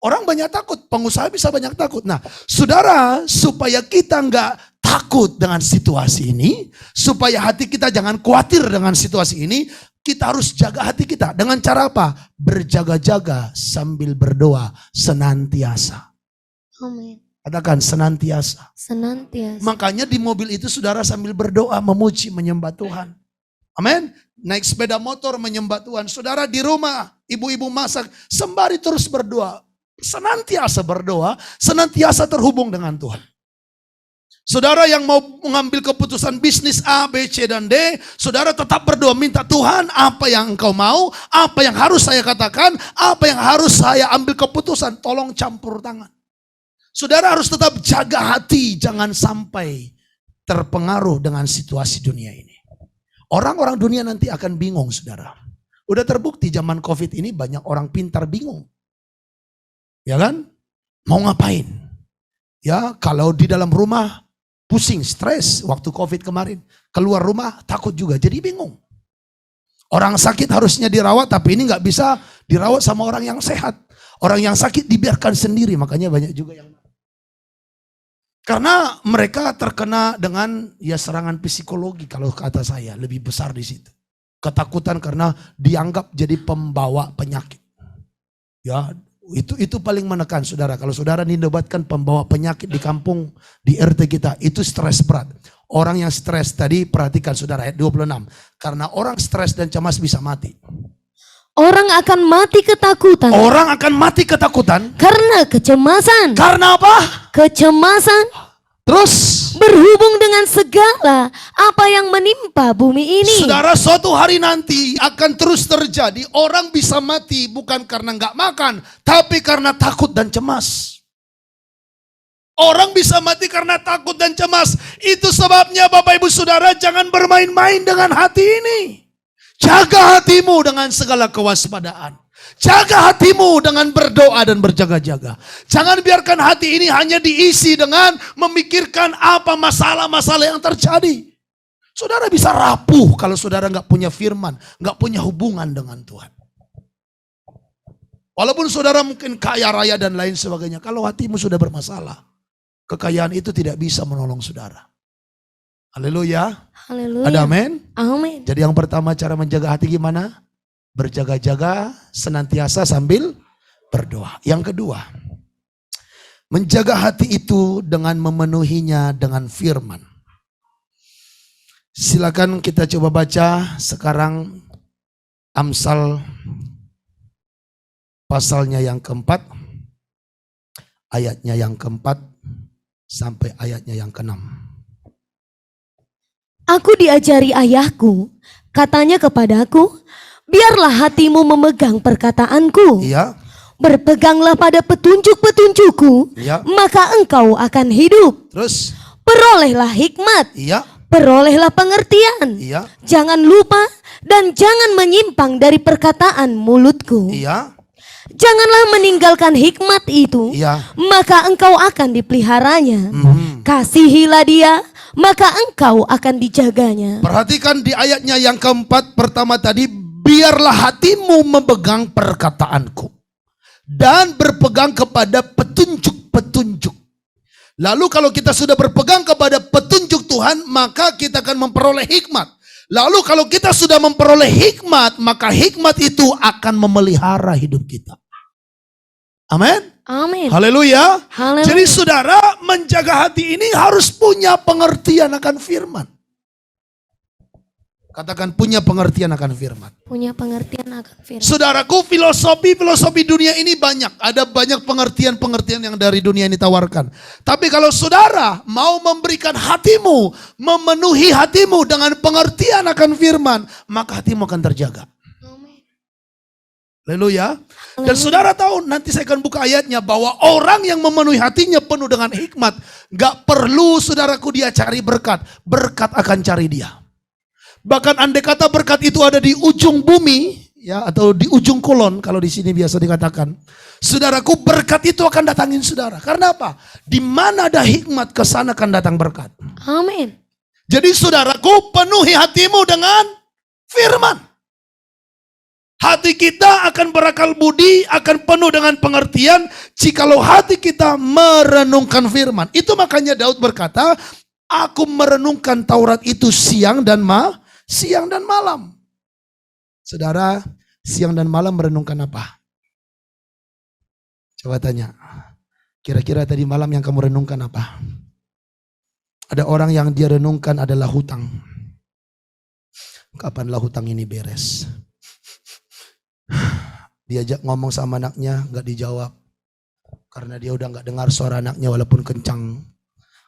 orang banyak takut, pengusaha bisa banyak takut. Nah saudara, supaya kita nggak takut dengan situasi ini, supaya hati kita jangan khawatir dengan situasi ini, kita harus jaga hati kita. Dengan cara apa? Berjaga-jaga sambil berdoa senantiasa. Amin. Katakan senantiasa. Senantiasa. Makanya di mobil itu saudara sambil berdoa, memuji, menyembah Tuhan. Amin. Naik sepeda motor menyembah Tuhan. Saudara di rumah, ibu-ibu masak, sembari terus berdoa. Senantiasa berdoa, senantiasa terhubung dengan Tuhan. Saudara yang mau mengambil keputusan bisnis A, B, C, dan D, saudara tetap berdoa, minta Tuhan apa yang engkau mau, apa yang harus saya katakan, apa yang harus saya ambil keputusan, tolong campur tangan. Saudara harus tetap jaga hati, jangan sampai terpengaruh dengan situasi dunia ini. Orang-orang dunia nanti akan bingung saudara. Udah terbukti zaman COVID ini banyak orang pintar bingung. Ya kan? Mau ngapain? Ya kalau di dalam rumah, pusing, stres waktu COVID kemarin. Keluar rumah takut juga, jadi bingung. Orang sakit harusnya dirawat, tapi ini nggak bisa dirawat sama orang yang sehat. Orang yang sakit dibiarkan sendiri, makanya banyak juga yang Karena mereka terkena dengan ya serangan psikologi kalau kata saya lebih besar di situ. Ketakutan karena dianggap jadi pembawa penyakit. Ya, itu paling menekan saudara. Kalau saudara dinobatkan pembawa penyakit di kampung, di RT kita, itu stres berat. Orang yang stres tadi perhatikan saudara ayat 26. Karena orang stres dan cemas bisa mati. Orang akan mati ketakutan. Orang akan mati ketakutan. Karena kecemasan. Karena apa? Kecemasan. Terus Berhubung dengan segala apa yang menimpa bumi ini. saudara, suatu hari nanti akan terus terjadi. Orang bisa mati bukan karena nggak makan, tapi karena takut dan cemas. Orang bisa mati karena takut dan cemas. Itu sebabnya Bapak Ibu Saudara jangan bermain-main dengan hati ini. Jaga hatimu dengan segala kewaspadaan. Jaga hatimu dengan berdoa dan berjaga-jaga. Jangan biarkan hati ini hanya diisi dengan memikirkan apa masalah-masalah yang terjadi. Saudara bisa rapuh kalau saudara nggak punya firman, nggak punya hubungan dengan Tuhan. Walaupun saudara mungkin kaya raya dan lain sebagainya, kalau hatimu sudah bermasalah, kekayaan itu tidak bisa menolong saudara. Haleluya. Haleluya. Ada amin? Amin. Jadi yang pertama cara menjaga hati gimana? Berjaga-jaga senantiasa sambil berdoa. Yang kedua, menjaga hati itu dengan memenuhinya dengan firman. Silakan kita coba baca sekarang Amsal pasalnya yang keempat, ayatnya yang keempat sampai ayatnya yang keenam. Aku diajari ayahku, katanya kepadaku, biarlah hatimu memegang perkataanku. Iya. Berpeganglah pada petunjuk-petunjukku, Iya. maka engkau akan hidup. Terus? Perolehlah hikmat, Iya. perolehlah pengertian. Iya. Jangan lupa dan jangan menyimpang dari perkataan mulutku. Iya. Janganlah meninggalkan hikmat itu, Iya. maka engkau akan dipeliharanya. Mhm. Kasihilah dia, maka engkau akan dijaganya. Perhatikan di ayatnya yang keempat pertama tadi, biarlah hatimu memegang perkataanku dan berpegang kepada petunjuk-petunjuk. Lalu kalau kita sudah berpegang kepada petunjuk Tuhan, maka kita akan memperoleh hikmat. Lalu kalau kita sudah memperoleh hikmat, maka hikmat itu akan memelihara hidup kita. Amin. Amin. Haleluya. Haleluya. Jadi saudara, menjaga hati ini harus punya pengertian akan firman. Katakan punya pengertian akan firman. Punya pengertian akan firman. Saudaraku, filosofi dunia ini banyak. Ada banyak pengertian-pengertian yang dari dunia ini tawarkan. Tapi kalau saudara mau memberikan hatimu, memenuhi hatimu dengan pengertian akan firman, maka hatimu akan terjaga. Haleluya. Dan saudara tahu, nanti saya akan buka ayatnya bahwa orang yang memenuhi hatinya penuh dengan hikmat, gak perlu saudaraku dia cari berkat. Berkat akan cari dia. Bahkan andai kata berkat itu ada di ujung bumi, ya, atau di ujung kulon, kalau di sini biasa dikatakan, saudaraku, berkat itu akan datangin saudara. Karena apa? Di mana ada hikmat, ke sana akan datang berkat. Amin. Jadi saudaraku, penuhi hatimu dengan firman. Hati kita akan berakal budi, akan penuh dengan pengertian jikalau hati kita merenungkan firman. Itu makanya Daud berkata, aku merenungkan Taurat itu siang dan malam. Saudara, siang dan malam merenungkan apa? Coba tanya. Kira-kira tadi malam yang kamu renungkan apa? Ada orang yang dia renungkan adalah hutang. Kapanlah hutang ini beres? Diajak ngomong sama anaknya, gak dijawab. Karena dia udah gak dengar suara anaknya walaupun kencang.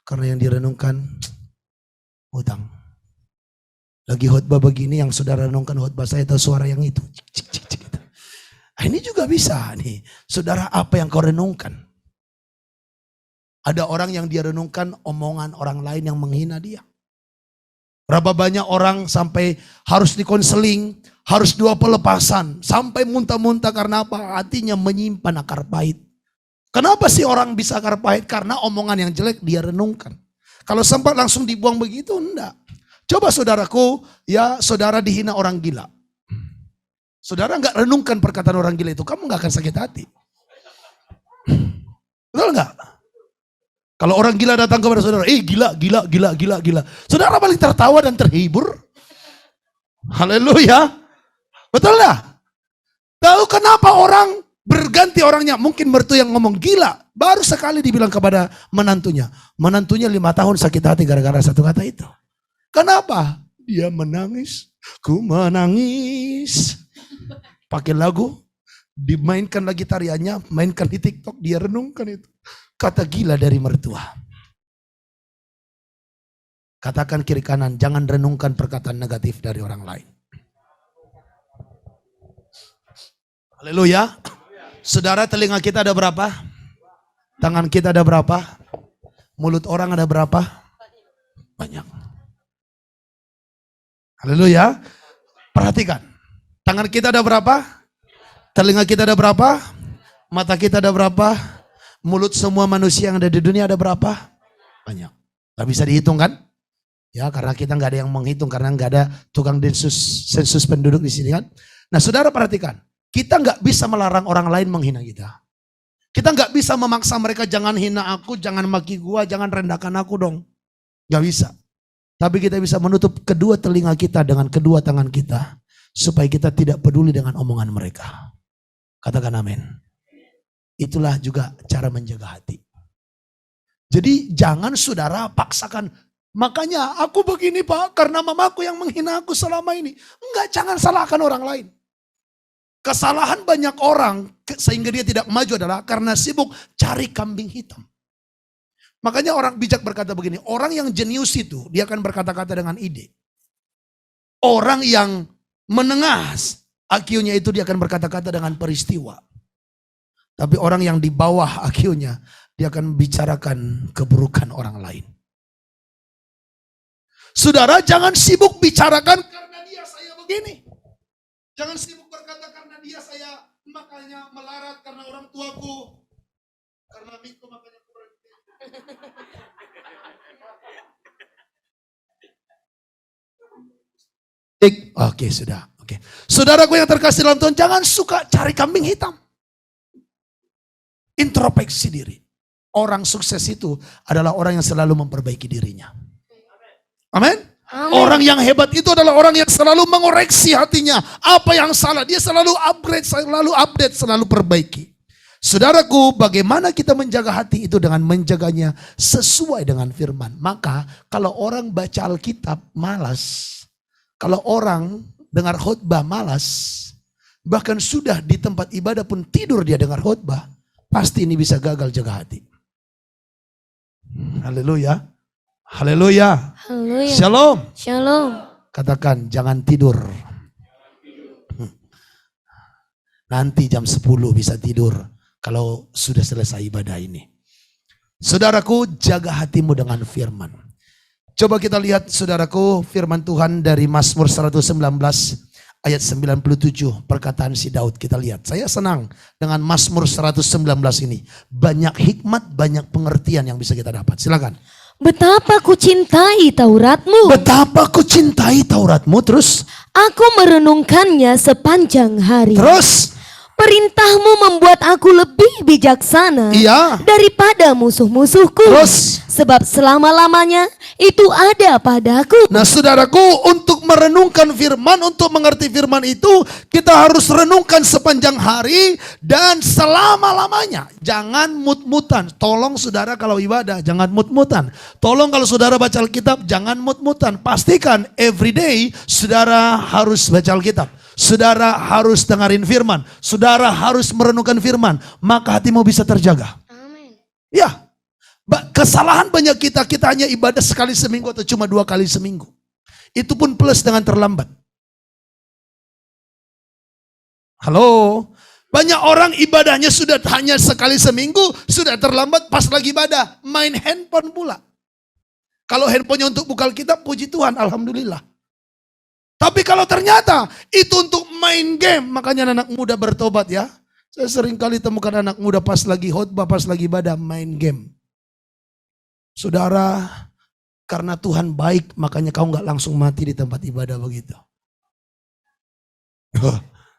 Karena yang direnungkan, hutang. Lagi khotbah begini, yang saudara renungkan khotbah saya tahu suara yang itu. Cik, cik, cik, gitu. Ini juga bisa nih. Saudara, apa yang kau renungkan? Ada orang yang dia renungkan omongan orang lain yang menghina dia. Berapa banyak orang sampai harus dikonseling, harus dua pelepasan, sampai muntah-muntah karena apa? Hatinya menyimpan akar pahit. Kenapa sih orang bisa akar pahit? Karena omongan yang jelek dia renungkan. Kalau sempat langsung dibuang begitu, enggak. Coba saudaraku, ya saudara dihina orang gila. Saudara enggak renungkan perkataan orang gila itu, kamu enggak akan sakit hati. Betul enggak? Kalau orang gila datang kepada saudara, gila, gila, gila, gila, gila. Saudara paling tertawa dan terhibur. Haleluya. Betul dah? Tahu kenapa orang berganti orangnya? Mungkin mertua yang ngomong gila, baru sekali dibilang kepada menantunya. Menantunya 5 tahun sakit hati gara-gara satu kata itu. Kenapa? Dia menangis, ku menangis. Pakai lagu, dimainkan lagi tariannya, mainkan di TikTok, dia renungkan itu. Kata gila dari mertua. Katakan kiri kanan, jangan renungkan perkataan negatif dari orang lain. Haleluya. Saudara, telinga kita ada berapa? Tangan kita ada berapa? Mulut orang ada berapa? Banyak. Haleluya. Perhatikan. Tangan kita ada berapa? Telinga kita ada berapa? Mata kita ada berapa? Mulut semua manusia yang ada di dunia ada berapa? Banyak. Gak bisa dihitung kan? Ya, karena kita nggak ada yang menghitung, karena nggak ada tukang sensus penduduk di sini kan. Nah, saudara perhatikan, kita nggak bisa melarang orang lain menghina kita. Kita nggak bisa memaksa mereka, jangan hina aku, jangan maki gua, jangan rendahkan aku dong. Nggak bisa. Tapi kita bisa menutup kedua telinga kita dengan kedua tangan kita, supaya kita tidak peduli dengan omongan mereka. Katakan amin. Itulah juga cara menjaga hati. Jadi jangan saudara paksakan. Makanya aku begini Pak, karena mamaku yang menghina aku selama ini. Enggak, jangan salahkan orang lain. Kesalahan banyak orang sehingga dia tidak maju adalah karena sibuk cari kambing hitam. Makanya orang bijak berkata begini, orang yang jenius itu dia akan berkata-kata dengan ide. Orang yang menengah IQ-nya itu dia akan berkata-kata dengan peristiwa. Tapi orang yang di bawah IQ-nya dia akan bicarakan keburukan orang lain. Saudara, jangan sibuk bicarakan karena dia saya begini. Jangan sibuk berkata karena dia saya makanya melarat karena orang tuaku. Karena Miko makanya kurang. Oke, sudah. Oke. Saudaraku yang terkasih dalam Tuhan, jangan suka cari kambing hitam. Introspeksi diri. Orang sukses itu adalah orang yang selalu memperbaiki dirinya. Amin. Orang yang hebat itu adalah orang yang selalu mengoreksi hatinya. Apa yang salah, dia selalu upgrade, selalu update, selalu perbaiki. Saudaraku, bagaimana kita menjaga hati itu dengan menjaganya sesuai dengan firman. Maka kalau orang baca Alkitab malas, kalau orang dengar khotbah malas, bahkan sudah di tempat ibadah pun tidur dia dengar khotbah, pasti ini bisa gagal jaga hati. Haleluya. Haleluya. Haleluya. Shalom. Shalom. Katakan jangan tidur. Nanti jam 10 bisa tidur kalau sudah selesai ibadah ini. Saudaraku, jaga hatimu dengan firman. Coba kita lihat saudaraku firman Tuhan dari Mazmur 119 ayat 97, perkataan si Daud. Kita lihat. Saya senang dengan Mazmur 119 ini. Banyak hikmat, banyak pengertian yang bisa kita dapat. Silakan. Betapa ku cintai Tauratmu. Betapa ku cintai Tauratmu. Terus. Aku merenungkannya sepanjang hari. Terus. Perintahmu membuat aku lebih bijaksana. Iya. Daripada musuh-musuhku. Terus. Sebab selama-lamanya itu ada padaku. Nah saudaraku, untuk merenungkan firman, untuk mengerti firman itu, kita harus renungkan sepanjang hari dan selama-lamanya. Jangan mut-mutan. Tolong saudara kalau ibadah, jangan mut-mutan. Tolong kalau saudara baca Alkitab, jangan mut-mutan. Pastikan everyday saudara harus baca Alkitab. Saudara harus dengarin firman. Saudara harus merenungkan firman. Maka hatimu bisa terjaga. Amin. Ya. Kesalahan banyak kita hanya ibadah sekali seminggu atau cuma 2 kali seminggu. Itu pun plus dengan terlambat. Halo. Banyak orang ibadahnya sudah hanya sekali seminggu, sudah terlambat pas lagi ibadah. Main handphone pula. Kalau handphonenya untuk buka Alkitab, puji Tuhan, Alhamdulillah. Tapi kalau ternyata itu untuk main game, makanya anak muda bertobat ya. Saya sering kali temukan anak muda pas lagi khotbah, pas lagi ibadah, main game. Saudara, karena Tuhan baik, makanya kau nggak langsung mati di tempat ibadah begitu.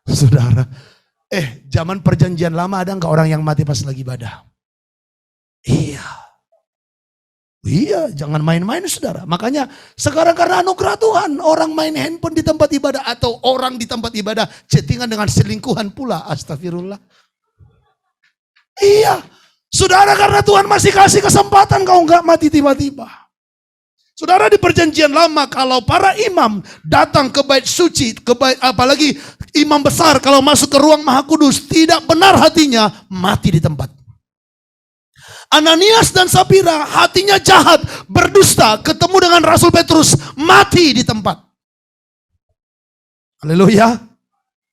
Saudara, zaman perjanjian lama ada nggak orang yang mati pas lagi ibadah? Iya. Iya, jangan main-main saudara. Makanya sekarang karena anugerah Tuhan, orang main handphone di tempat ibadah atau orang di tempat ibadah chattingan dengan selingkuhan pula. Astagfirullah. Iya, saudara, karena Tuhan masih kasih kesempatan kau nggak mati tiba-tiba. Saudara, di perjanjian lama kalau para imam datang ke bait suci, apalagi imam besar kalau masuk ke ruang Maha Kudus, tidak benar hatinya, mati di tempat. Ananias dan Sapira hatinya jahat, berdusta, ketemu dengan Rasul Petrus, mati di tempat. Haleluya.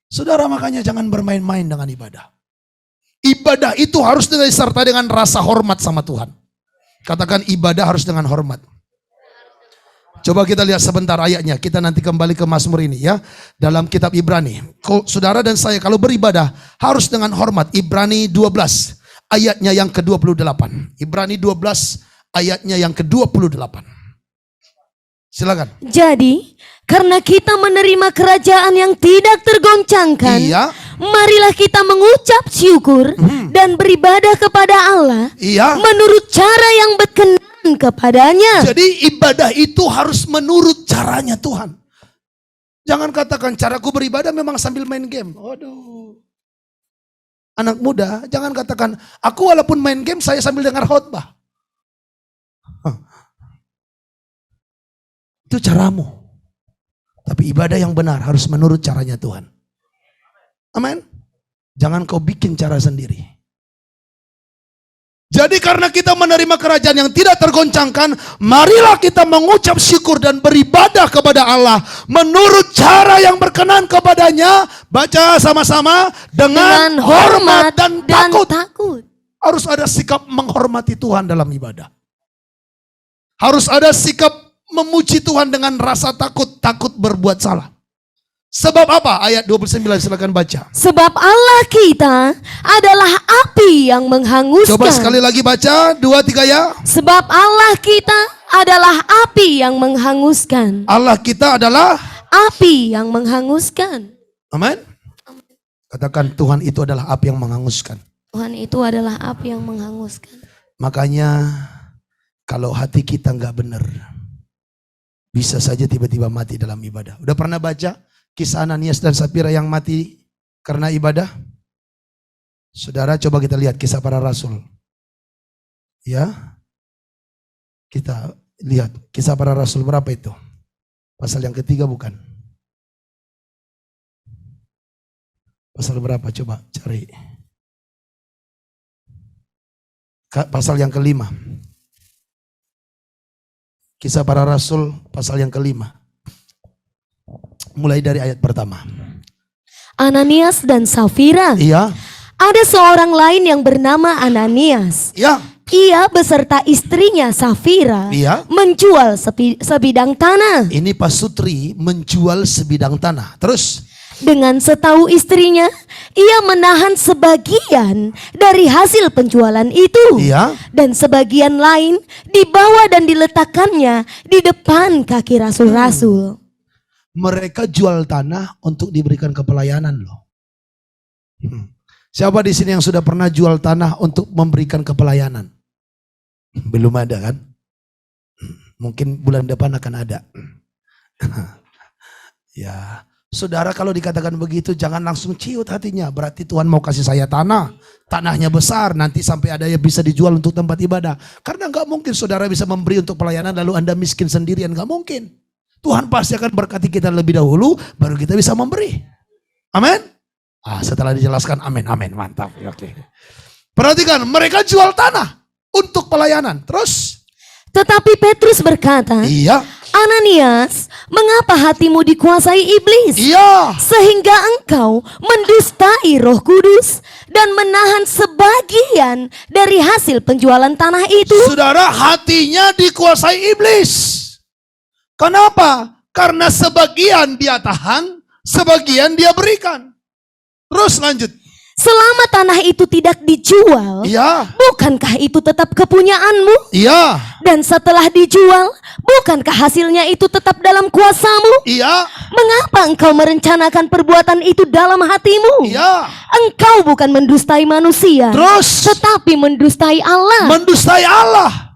Saudara, makanya jangan bermain-main dengan ibadah. Ibadah itu harus disertai dengan rasa hormat sama Tuhan. Katakan, ibadah harus dengan hormat. Coba kita lihat sebentar ayatnya. Kita nanti kembali ke Mazmur ini ya. Dalam kitab Ibrani. Saudara dan saya kalau beribadah harus dengan hormat. Ibrani 12 ayatnya yang ke-28. Ibrani 12 ayatnya yang ke-28. Silakan. Jadi, karena kita menerima kerajaan yang tidak tergoncangkan, Iya. marilah kita mengucap syukur dan beribadah kepada Allah Iya. menurut cara yang berkenan kepadanya. Jadi ibadah itu harus menurut caranya Tuhan. Jangan katakan caraku beribadah memang sambil main game. Waduh. Anak muda, jangan katakan aku walaupun main game saya sambil dengar khotbah. Itu caramu. Tapi ibadah yang benar harus menurut caranya Tuhan. Amin. Jangan kau bikin cara sendiri. Jadi karena kita menerima kerajaan yang tidak tergoncangkan, marilah kita mengucap syukur dan beribadah kepada Allah menurut cara yang berkenan kepadanya. Baca sama-sama, dengan hormat dan takut. Harus ada sikap menghormati Tuhan dalam ibadah. Harus ada sikap memuji Tuhan dengan rasa takut berbuat salah. Sebab apa? Ayat 29 silakan baca. Sebab Allah kita adalah api yang menghanguskan. Coba sekali lagi baca, 2, 3 ya. Sebab Allah kita adalah api yang menghanguskan. Allah kita adalah api yang menghanguskan. Amin. Katakan, Tuhan itu adalah api yang menghanguskan. Tuhan itu adalah api yang menghanguskan. Makanya kalau hati kita nggak benar, bisa saja tiba-tiba mati dalam ibadah. Udah pernah baca kisah Ananias dan Sapira yang mati karena ibadah? Saudara, coba kita lihat kisah para rasul. Ya. Kita lihat kisah para rasul berapa itu? Pasal yang ketiga bukan? Pasal berapa? Coba cari. Pasal yang kelima. Kisah para rasul pasal yang kelima. Mulai dari ayat pertama. Ananias dan Safira. Iya. Ada seorang lain yang bernama Ananias. Iya. Ia beserta istrinya Safira Iya. menjual sebidang tanah. Ini pasutri menjual sebidang tanah. Terus? Dengan setahu istrinya, ia menahan sebagian dari hasil penjualan itu. Iya. Dan sebagian lain dibawa dan diletakkannya di depan kaki rasul-rasul. Mereka jual tanah untuk diberikan ke pelayanan loh. Siapa di sini yang sudah pernah jual tanah untuk memberikan ke pelayanan? Belum ada kan? Mungkin bulan depan akan ada. Ya, saudara, kalau dikatakan begitu jangan langsung ciut hatinya. Berarti Tuhan mau kasih saya tanah. Tanahnya besar, nanti sampai ada yang bisa dijual untuk tempat ibadah. Karena nggak mungkin saudara bisa memberi untuk pelayanan lalu Anda miskin sendirian, nggak mungkin. Tuhan pasti akan berkati kita lebih dahulu, baru kita bisa memberi. Amin. Setelah dijelaskan, amin, amin, mantap. Oke. Perhatikan, mereka jual tanah untuk pelayanan. Terus? Tetapi Petrus berkata, Iya. Ananias, mengapa hatimu dikuasai iblis? Iya. Sehingga engkau mendustai Roh Kudus dan menahan sebagian dari hasil penjualan tanah itu. Saudara, hatinya dikuasai iblis. Kenapa? Karena sebagian dia tahan, sebagian dia berikan. Terus lanjut. Selama tanah itu tidak dijual, Iya. bukankah itu tetap kepunyaanmu? Iya. Dan setelah dijual, bukankah hasilnya itu tetap dalam kuasamu? Iya. Mengapa engkau merencanakan perbuatan itu dalam hatimu? Iya. Engkau bukan mendustai manusia, Terus? tetapi mendustai Allah. Mendustai Allah.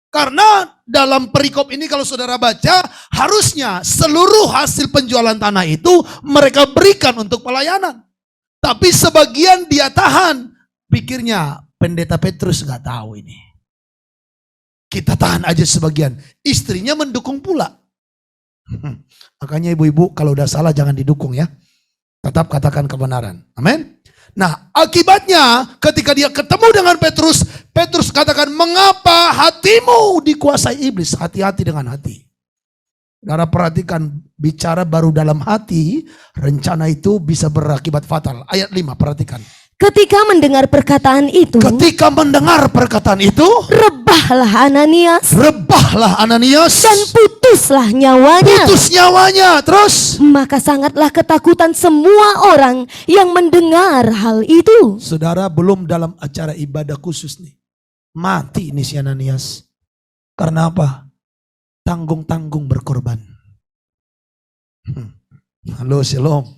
Karena dalam perikop ini kalau saudara baca, harusnya seluruh hasil penjualan tanah itu mereka berikan untuk pelayanan. Tapi sebagian dia tahan. Pikirnya pendeta Petrus nggak tahu ini. Kita tahan aja sebagian. Istrinya mendukung pula. Makanya ibu-ibu kalau udah salah jangan didukung ya. Tetap katakan kebenaran. Amin. Nah, akibatnya ketika dia ketemu dengan Petrus, Petrus katakan, "Mengapa hatimu dikuasai iblis?" Hati-hati dengan hati. Saudara perhatikan, bicara baru dalam hati, rencana itu bisa berakibat fatal. Ayat 5, perhatikan. Ketika mendengar perkataan itu, rebahlah Ananias, dan putuslah nyawanya. Putus nyawanya, terus. Maka sangatlah ketakutan semua orang yang mendengar hal itu. Saudara belum dalam acara ibadah khusus nih. Mati ini si Ananias. Karena apa? Tanggung-tanggung berkorban. Halo, shalom.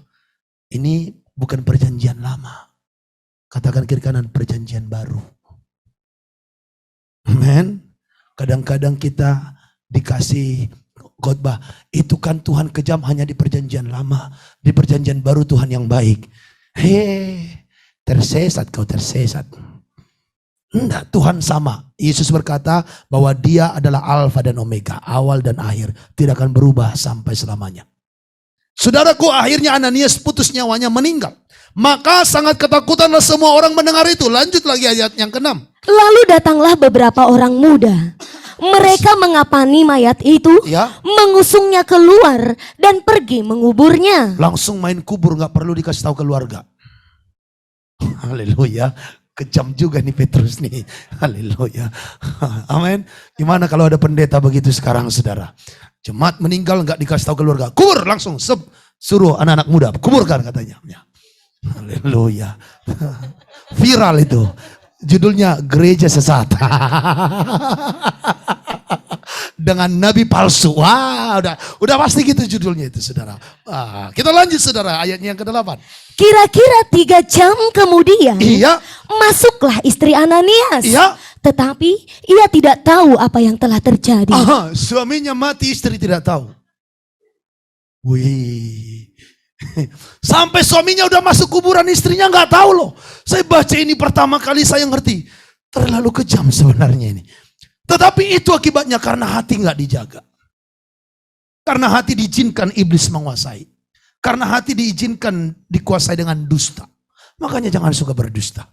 Ini bukan perjanjian lama. Katakan kiri kanan, perjanjian baru. Amen. Kadang-kadang kita dikasih khotbah, itu kan Tuhan kejam hanya di perjanjian lama. Di perjanjian baru Tuhan yang baik. Tersesat kau, tersesat. Enggak, Tuhan sama. Yesus berkata bahwa dia adalah Alfa dan Omega, awal dan akhir. Tidak akan berubah sampai selamanya. Saudaraku, akhirnya Ananias putus nyawanya, meninggal. Maka sangat ketakutanlah semua orang mendengar itu. Lanjut lagi ayat yang ke-6. Lalu datanglah beberapa orang muda. Mereka mengapani mayat itu, mengusungnya keluar dan pergi menguburnya. Langsung main kubur, gak perlu dikasih tahu keluarga. Haleluya. Kejam juga nih Petrus nih. Haleluya. Amin. Gimana kalau ada pendeta begitu sekarang, saudara? Jemaat meninggal gak dikasih tahu keluarga. Kubur langsung. Suruh anak-anak muda kuburkan katanya. Haleluya. Viral itu. Judulnya Gereja Sesat. Dengan nabi palsu. Wah, udah pasti gitu judulnya itu, saudara. Kita lanjut, saudara, ayatnya yang ke-8. Kira-kira 3 jam kemudian, masuklah istri Ananias. Tetapi ia tidak tahu apa yang telah terjadi. Suaminya mati, istri tidak tahu. Wih. Sampai suaminya udah masuk kuburan, istrinya nggak tahu loh. Saya baca ini pertama kali saya ngerti. Terlalu kejam sebenarnya ini. Tetapi itu akibatnya karena hati nggak dijaga. Karena hati diizinkan iblis menguasai. Karena hati diizinkan dikuasai dengan dusta. Makanya jangan suka berdusta.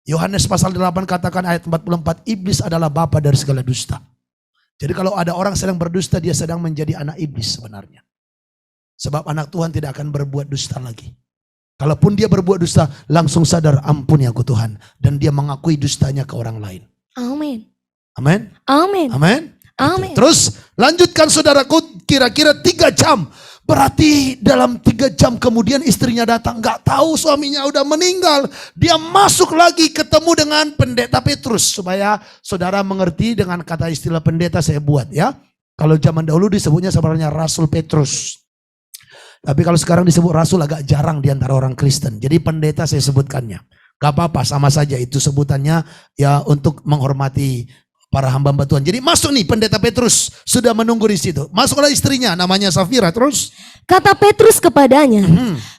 Yohanes pasal 8 katakan ayat 44, iblis adalah bapa dari segala dusta. Jadi kalau ada orang sedang berdusta, dia sedang menjadi anak iblis sebenarnya. Sebab anak Tuhan tidak akan berbuat dusta lagi. Kalaupun dia berbuat dusta, langsung sadar, ampuni aku Tuhan. Dan dia mengakui dustanya ke orang lain. Amin. Amin. Amin. Amin. Amin. Terus lanjutkan saudaraku, kira-kira 3 jam. Berarti dalam 3 jam kemudian istrinya datang. Gak tahu suaminya udah meninggal. Dia masuk lagi ketemu dengan pendeta Petrus. Supaya saudara mengerti dengan kata istilah pendeta saya buat ya. Kalau zaman dahulu disebutnya sebenarnya Rasul Petrus. Tapi kalau sekarang disebut rasul agak jarang di antara orang Kristen. Jadi pendeta saya sebutkannya. Gak apa-apa, sama saja itu sebutannya ya untuk menghormati para hamba-hamba Tuhan. Jadi masuk nih pendeta Petrus sudah menunggu di situ. Masuklah istrinya namanya Safira. Terus kata Petrus kepadanya,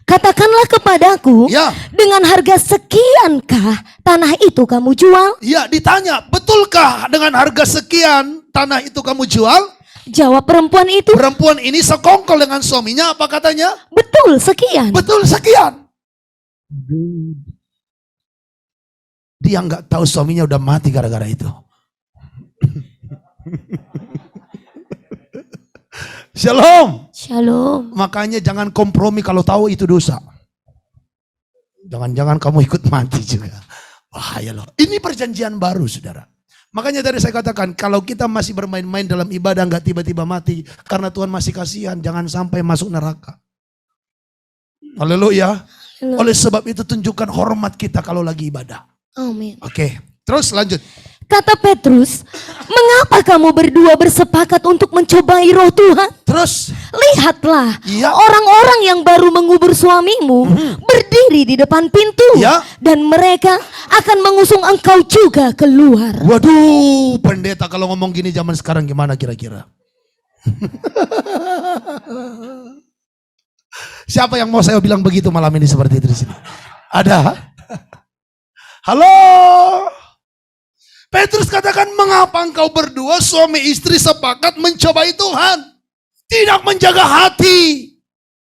katakanlah kepadaku, dengan harga sekiankah tanah itu kamu jual? Ya, ditanya, betulkah dengan harga sekian tanah itu kamu jual? Jawab perempuan itu. Perempuan ini sekongkol dengan suaminya, apa katanya? Betul sekian. Betul sekian. Dia nggak tahu suaminya udah mati gara-gara itu. Shalom. Shalom. Makanya jangan kompromi kalau tahu itu dosa. Jangan-jangan kamu ikut mati juga. Bahaya loh. Ini perjanjian baru, saudara. Makanya tadi saya katakan, kalau kita masih bermain-main dalam ibadah, nggak tiba-tiba mati, karena Tuhan masih kasihan, jangan sampai masuk neraka. Haleluya. Oleh sebab itu tunjukkan hormat kita kalau lagi ibadah. Amin. Oke, terus lanjut. Kata Petrus, mengapa kamu berdua bersepakat untuk mencobai roh Tuhan? Terus? lihatlah Iya. orang-orang yang baru mengubur suamimu berdiri di depan pintu. Ya. Dan mereka akan mengusung engkau juga keluar. Waduh, pendeta kalau ngomong gini zaman sekarang gimana kira-kira? Siapa yang mau saya bilang begitu malam ini seperti itu di sini? Ada? Halo? Petrus katakan, mengapa engkau berdua suami istri sepakat mencobai Tuhan? Tidak menjaga hati.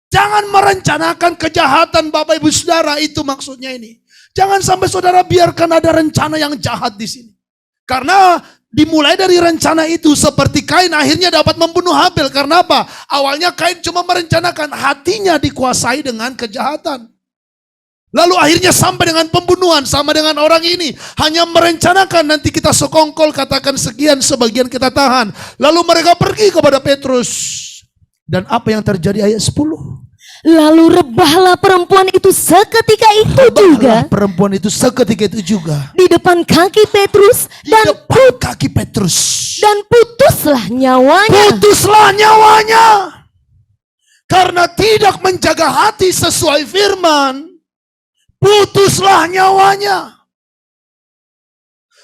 Jangan merencanakan kejahatan Bapak Ibu Saudara, itu maksudnya ini. Jangan sampai saudara biarkan ada rencana yang jahat di sini. Karena dimulai dari rencana itu seperti Kain akhirnya dapat membunuh Habel. Karena apa? Awalnya Kain cuma merencanakan, hatinya dikuasai dengan kejahatan. Lalu akhirnya sampai dengan pembunuhan, sama dengan orang ini. Hanya merencanakan, nanti kita sekongkol, katakan sekian, sebagian kita tahan. Lalu mereka pergi kepada Petrus. Dan apa yang terjadi ayat 10? Lalu rebahlah perempuan itu seketika itu juga. Perempuan itu seketika itu juga. Di depan kaki Petrus. Di depan kaki Petrus. Dan putuslah nyawanya. Putuslah nyawanya. Karena tidak menjaga hati sesuai firman. Putuslah nyawanya.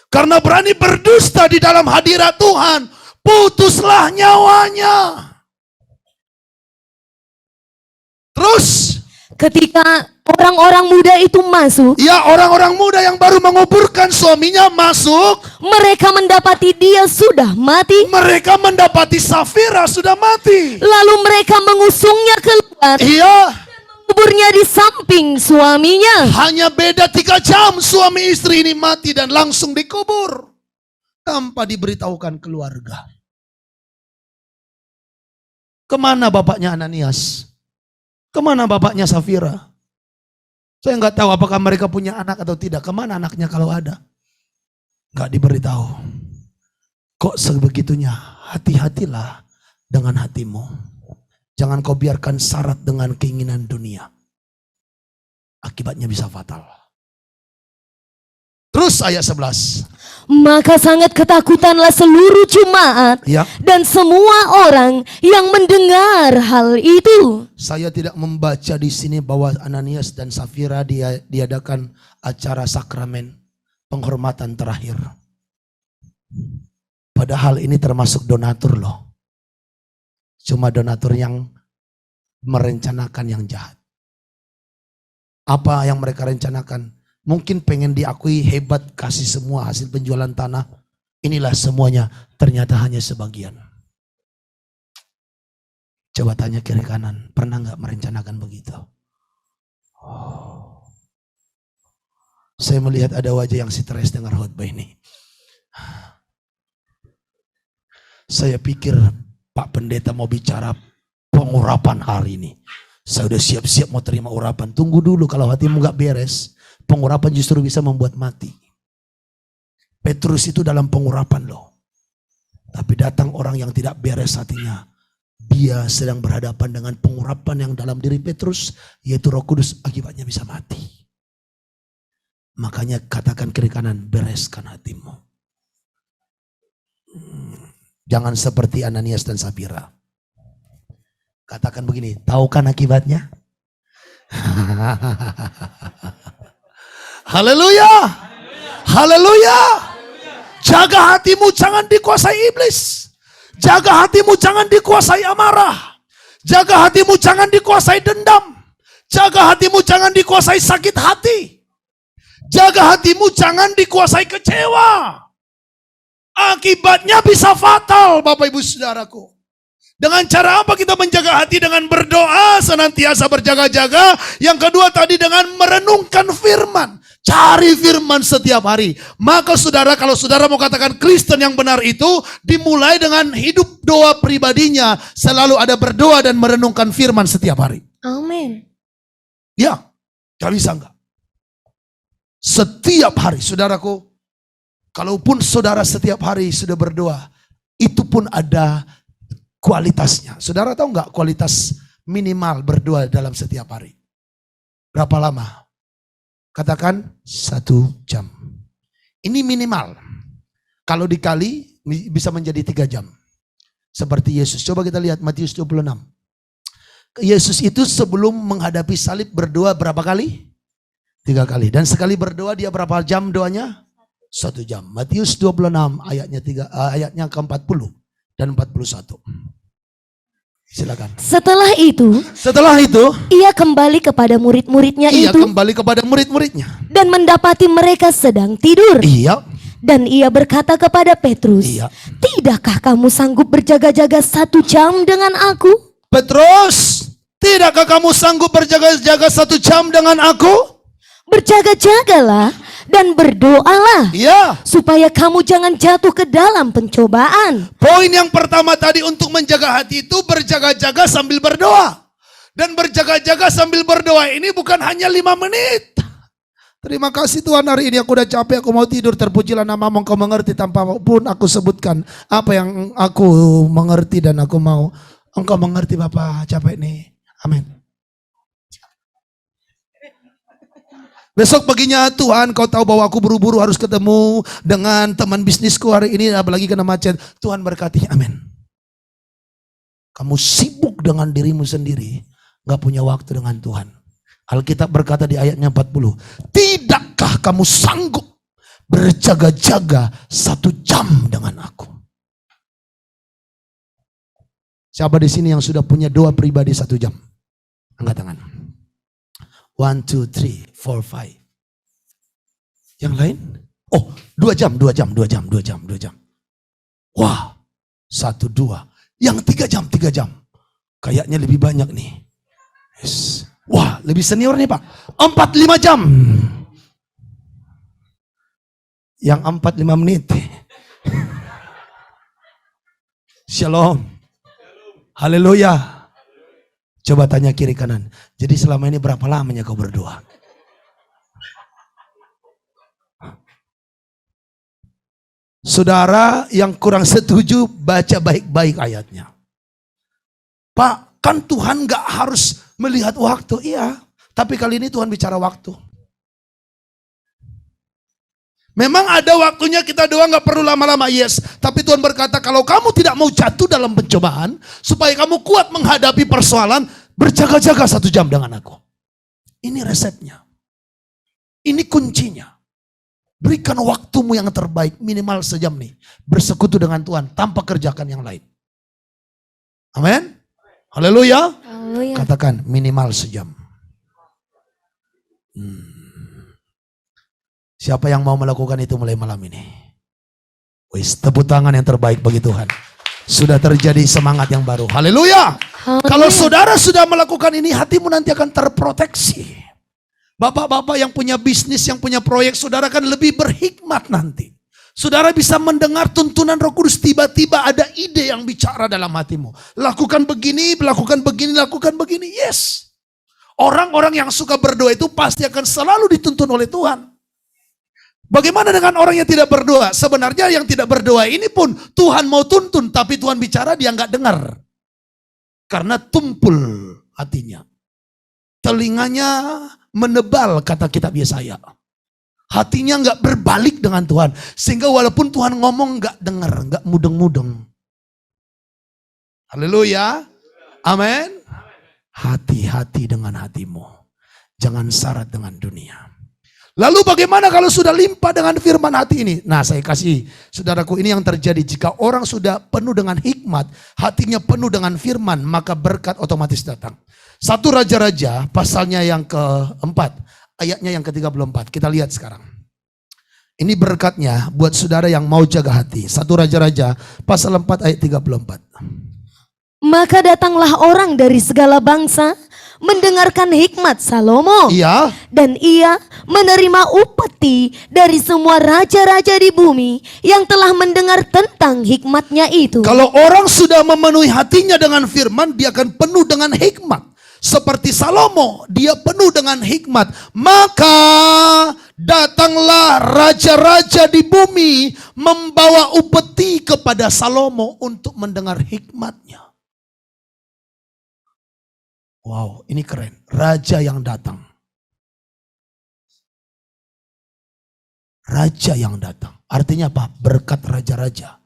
Karena berani berdusta di dalam hadirat Tuhan. Putuslah nyawanya. Terus Ketika orang-orang muda itu masuk, ya, orang-orang muda yang baru menguburkan suaminya masuk. mereka mendapati dia sudah mati. Mereka mendapati Safira sudah mati. Lalu mereka mengusungnya keluar, Iya. kuburnya di samping suaminya. Hanya beda 3 jam suami istri ini mati dan langsung dikubur. Tanpa diberitahukan keluarga. Kemana bapaknya Ananias? Kemana bapaknya Safira? Saya nggak tahu apakah mereka punya anak atau tidak. Kemana anaknya kalau ada? Nggak diberitahu. Kok sebegitunya? Hati-hatilah dengan hatimu. Jangan kau biarkan syarat dengan keinginan dunia. Akibatnya bisa fatal. Terus ayat 11. Maka sangat ketakutanlah seluruh jemaat Ya. dan semua orang yang mendengar hal itu. Saya tidak membaca di sini bahwa Ananias dan Safira diadakan acara sakramen penghormatan terakhir. Padahal ini termasuk donatur loh. Cuma donatur yang merencanakan yang jahat. Apa yang mereka rencanakan? Mungkin pengen diakui hebat, kasih semua hasil penjualan tanah. Inilah semuanya, ternyata hanya sebagian. Coba tanya kiri kanan, pernah nggak merencanakan begitu? Saya melihat ada wajah yang stres dengar khotbah ini. Saya pikir Pak Pendeta mau bicara pengurapan hari ini. Saya udah siap-siap mau terima urapan. Tunggu dulu, kalau hatimu nggak beres, pengurapan justru bisa membuat mati. Petrus itu dalam pengurapan loh. Tapi datang orang yang tidak beres hatinya. Dia sedang berhadapan dengan pengurapan yang dalam diri Petrus, yaitu Roh Kudus, akibatnya bisa mati. Makanya katakan kiri kanan, bereskan hatimu. Jangan seperti Ananias dan Safira. Katakan begini, tahu kan akibatnya? Haleluya. Haleluya. Jaga hatimu jangan dikuasai iblis. Jaga hatimu jangan dikuasai amarah. Jaga hatimu jangan dikuasai dendam. Jaga hatimu jangan dikuasai sakit hati. Jaga hatimu jangan dikuasai kecewa. Akibatnya bisa fatal, Bapak Ibu Saudaraku. Dengan cara apa kita menjaga hati? Dengan berdoa, senantiasa berjaga-jaga. Yang kedua tadi dengan merenungkan firman. Cari firman setiap hari. Maka saudara, kalau saudara mau katakan Kristen yang benar itu, dimulai dengan hidup doa pribadinya. Selalu ada berdoa dan merenungkan firman setiap hari. Amin. Ya, gak bisa enggak? Setiap hari, saudaraku. Kalaupun saudara setiap hari sudah berdoa, itu pun ada kualitasnya. Saudara tahu enggak kualitas minimal berdoa dalam setiap hari? Berapa lama? Katakan 1 jam. Ini minimal. Kalau dikali bisa menjadi 3 jam. Seperti Yesus. Coba kita lihat Matius 26. Yesus itu sebelum menghadapi salib berdoa berapa kali? 3 kali. Dan sekali berdoa dia berapa jam doanya? 1 jam. Matius 26 ayatnya ke-40 dan 41. Silakan. Setelah itu, ia kembali kepada murid-muridnya Ia itu kembali kepada murid-muridnya. dan mendapati mereka sedang tidur. Iya. Dan ia berkata kepada Petrus, Iya. "Tidakkah kamu sanggup berjaga-jaga 1 jam dengan aku? Petrus, tidakkah kamu sanggup berjaga-jaga 1 jam dengan aku? Berjaga-jagalah dan berdoalah, Iya. supaya kamu jangan jatuh ke dalam pencobaan." Poin yang pertama tadi untuk menjaga hati itu berjaga-jaga sambil berdoa. Dan berjaga-jaga sambil berdoa ini bukan hanya 5 menit. Terima kasih Tuhan, hari ini aku udah capek, aku mau tidur. Terpujilah namamu, engkau mengerti tanpa pun aku sebutkan apa yang aku mengerti dan aku mau. Engkau mengerti Bapak, capek nih. Amin. Besok paginya, Tuhan kau tahu bahwa aku buru-buru harus ketemu dengan teman bisnisku hari ini, apalagi kena macet. Tuhan berkati, amin. Kamu sibuk dengan dirimu sendiri, gak punya waktu dengan Tuhan. Alkitab berkata di ayatnya 40, tidakkah kamu sanggup berjaga-jaga 1 jam dengan aku? Siapa di sini yang sudah punya doa pribadi 1 jam? Angkat tangan. 1, 2, 3, 4, 5. Yang lain? Oh, 2 jam. Wah, 1, 2. Yang 3 jam. Kayaknya lebih banyak nih. Yes. Wah, lebih senior nih Pak. 4-5 jam. Yang 4-5 menit. Shalom. Haleluya. Coba tanya kiri kanan. Jadi selama ini berapa lamanya kau berdoa? Saudara yang kurang setuju, baca baik-baik ayatnya. Pak, kan Tuhan gak harus melihat waktu. Iya, tapi kali ini Tuhan bicara waktu. Memang ada waktunya kita doa gak perlu lama-lama, yes. Tapi Tuhan berkata kalau kamu tidak mau jatuh dalam pencobaan, supaya kamu kuat menghadapi persoalan, berjaga-jaga 1 jam dengan aku. Ini resepnya. Ini kuncinya. Berikan waktumu yang terbaik, minimal sejam nih. Bersekutu dengan Tuhan tanpa kerjakan yang lain. Amin. Haleluya. Katakan minimal sejam. Siapa yang mau melakukan itu mulai malam ini? Wis, tepuk tangan yang terbaik bagi Tuhan. Sudah terjadi semangat yang baru. Haleluya. Kalau saudara sudah melakukan ini, hatimu nanti akan terproteksi. Bapak-bapak yang punya bisnis, yang punya proyek, saudara kan lebih berhikmat nanti. Saudara bisa mendengar tuntunan Roh Kudus, tiba-tiba ada ide yang bicara dalam hatimu. Lakukan begini, lakukan begini. Yes. Orang-orang yang suka berdoa itu pasti akan selalu dituntun oleh Tuhan. Bagaimana dengan orang yang tidak berdoa? Sebenarnya yang tidak berdoa ini pun Tuhan mau tuntun, tapi Tuhan bicara dia nggak dengar. Karena tumpul hatinya. Telinganya menebal, kata kitab Yesaya. Hatinya nggak berbalik dengan Tuhan. Sehingga walaupun Tuhan ngomong nggak dengar, nggak mudeng-mudeng. Haleluya. Amin. Hati-hati dengan hatimu. Jangan syarat dengan dunia. Lalu bagaimana kalau sudah limpah dengan firman hati ini? Nah, saya kasih saudaraku, ini yang terjadi jika orang sudah penuh dengan hikmat, hatinya penuh dengan firman, maka berkat otomatis datang. 1 Raja-Raja pasalnya yang keempat, ayatnya yang ke-34. Kita lihat sekarang. Ini berkatnya buat saudara yang mau jaga hati. 1 Raja-Raja pasal 4 ayat 34. Maka datanglah orang dari segala bangsa mendengarkan hikmat Salomo. Iya. Dan ia menerima upeti dari semua raja-raja di bumi yang telah mendengar tentang hikmatnya itu. Kalau orang sudah memenuhi hatinya dengan firman, dia akan penuh dengan hikmat. Seperti Salomo, dia penuh dengan hikmat. Maka datanglah raja-raja di bumi membawa upeti kepada Salomo untuk mendengar hikmatnya. Wow, ini keren. Raja yang datang. Raja yang datang. Artinya apa? Berkat raja-raja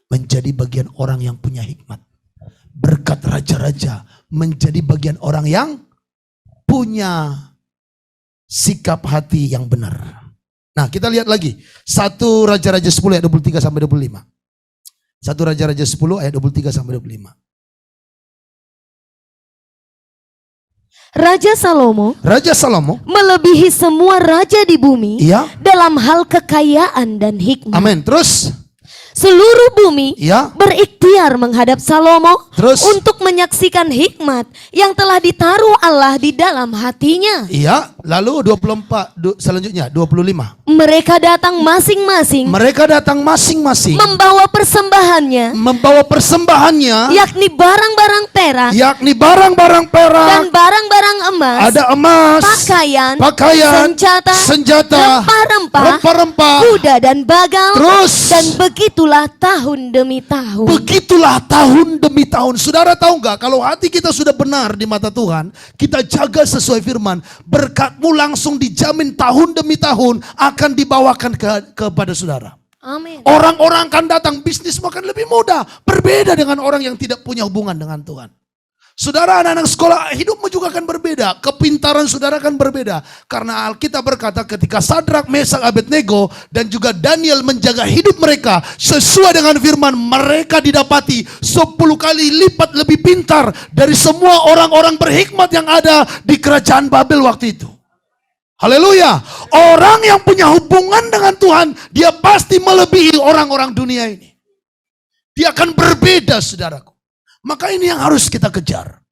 menjadi bagian orang yang punya hikmat. Berkat raja-raja menjadi bagian orang yang punya sikap hati yang benar. Nah, kita lihat lagi 1 Raja-Raja 10 ayat 23 sampai 25. 1 Raja-Raja 10 ayat 23 sampai 25. Raja Salomo melebihi semua raja di bumi Iya. dalam hal kekayaan dan hikmat. Amin. Terus Seluruh bumi Iya. berikhtiar menghadap Salomo Terus? untuk menyaksikan hikmat yang telah ditaruh Allah di dalam hatinya. Iya, lalu 24 selanjutnya 25. Mereka datang masing-masing Mereka datang masing-masing membawa persembahannya, yakni barang-barang perak yakni barang-barang perak, dan barang-barang emas, ada emas, pakaian, senjata, rempah-rempah, kuda dan bagal. Terus? Dan begitulah tahun demi tahun. Begitulah tahun demi tahun. Saudara tahu nggak, kalau hati kita sudah benar di mata Tuhan, kita jaga sesuai firman, berkatmu langsung dijamin tahun demi tahun akan dibawakan kepada saudara. Amin. Orang-orang akan datang, bisnismu akan lebih mudah. Berbeda dengan orang yang tidak punya hubungan dengan Tuhan. Saudara, anak-anak sekolah, hidupmu juga akan berbeda. Kepintaran saudara akan berbeda. Karena Alkitab berkata ketika Sadrak, Mesak, Abednego dan juga Daniel menjaga hidup mereka sesuai dengan firman, mereka didapati 10 kali lipat lebih pintar dari semua orang-orang berhikmat yang ada di kerajaan Babel waktu itu. Haleluya. Orang yang punya hubungan dengan Tuhan, dia pasti melebihi orang-orang dunia ini. Dia akan berbeda, saudaraku. Maka ini yang harus kita kejar.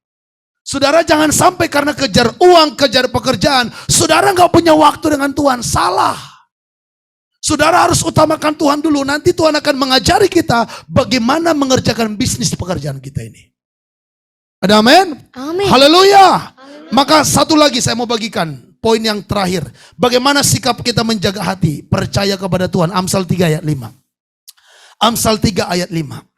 Saudara, jangan sampai karena kejar uang, kejar pekerjaan, saudara nggak punya waktu dengan Tuhan. Salah. Saudara harus utamakan Tuhan dulu. Nanti Tuhan akan mengajari kita bagaimana mengerjakan bisnis pekerjaan kita ini. Ada amin? Amin. Haleluya. Maka satu lagi saya mau bagikan. Poin yang terakhir. Bagaimana sikap kita menjaga hati. Percaya kepada Tuhan. Amsal 3 ayat 5. Amsal 3 ayat 5.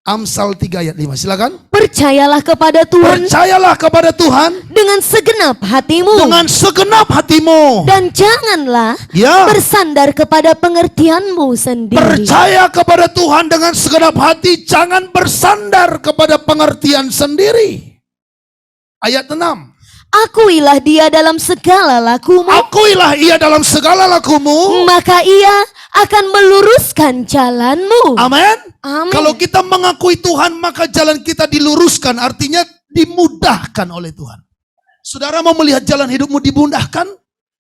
Amsal 3 ayat 5, silakan. Percayalah kepada Tuhan. Percayalah kepada Tuhan dengan segenap hatimu. dengan segenap hatimu. Dan janganlah Ya. bersandar kepada pengertianmu sendiri. Percaya kepada Tuhan dengan segenap hati, jangan bersandar kepada pengertian sendiri. Ayat 6. Akuilah dia dalam segala lakumu. Akuilah ia dalam segala lakumu. Maka ia akan meluruskan jalanmu. Amin. Amin. Kalau kita mengakui Tuhan, maka jalan kita diluruskan. Artinya dimudahkan oleh Tuhan. Saudara mau melihat jalan hidupmu dimudahkan?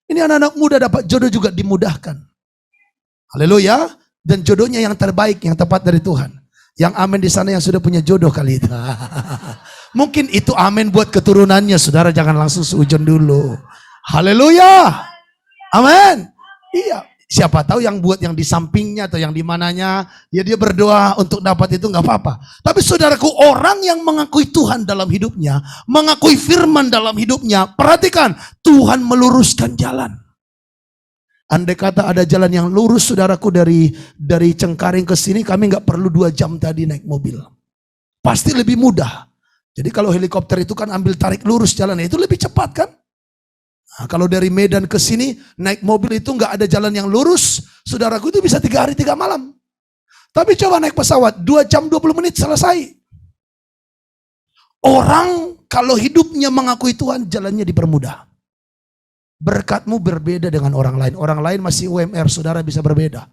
Ini anak-anak muda dapat jodoh juga dimudahkan. Haleluya. Dan jodohnya yang terbaik, yang tepat dari Tuhan. Yang amin di sana yang sudah punya jodoh kali itu. Mungkin itu amin buat keturunannya. Saudara jangan langsung seujun dulu. Haleluya. Amin. Iya. Siapa tahu yang buat yang di sampingnya atau yang di mananya, ya dia berdoa untuk dapat itu nggak apa-apa. Tapi saudaraku, orang yang mengakui Tuhan dalam hidupnya, mengakui firman dalam hidupnya, perhatikan, Tuhan meluruskan jalan. Andai kata ada jalan yang lurus, saudaraku, dari Cengkareng ke sini, kami nggak perlu 2 jam tadi naik mobil. Pasti lebih mudah. Jadi kalau helikopter itu kan ambil tarik lurus jalannya, itu lebih cepat kan? Nah, kalau dari Medan ke sini naik mobil itu nggak ada jalan yang lurus, saudaraku, itu bisa 3 hari 3 malam. Tapi coba naik pesawat 2 jam 20 menit selesai. Orang kalau hidupnya mengakui Tuhan, jalannya dipermudah. Berkatmu berbeda dengan orang lain. Orang lain masih UMR, saudara bisa berbeda.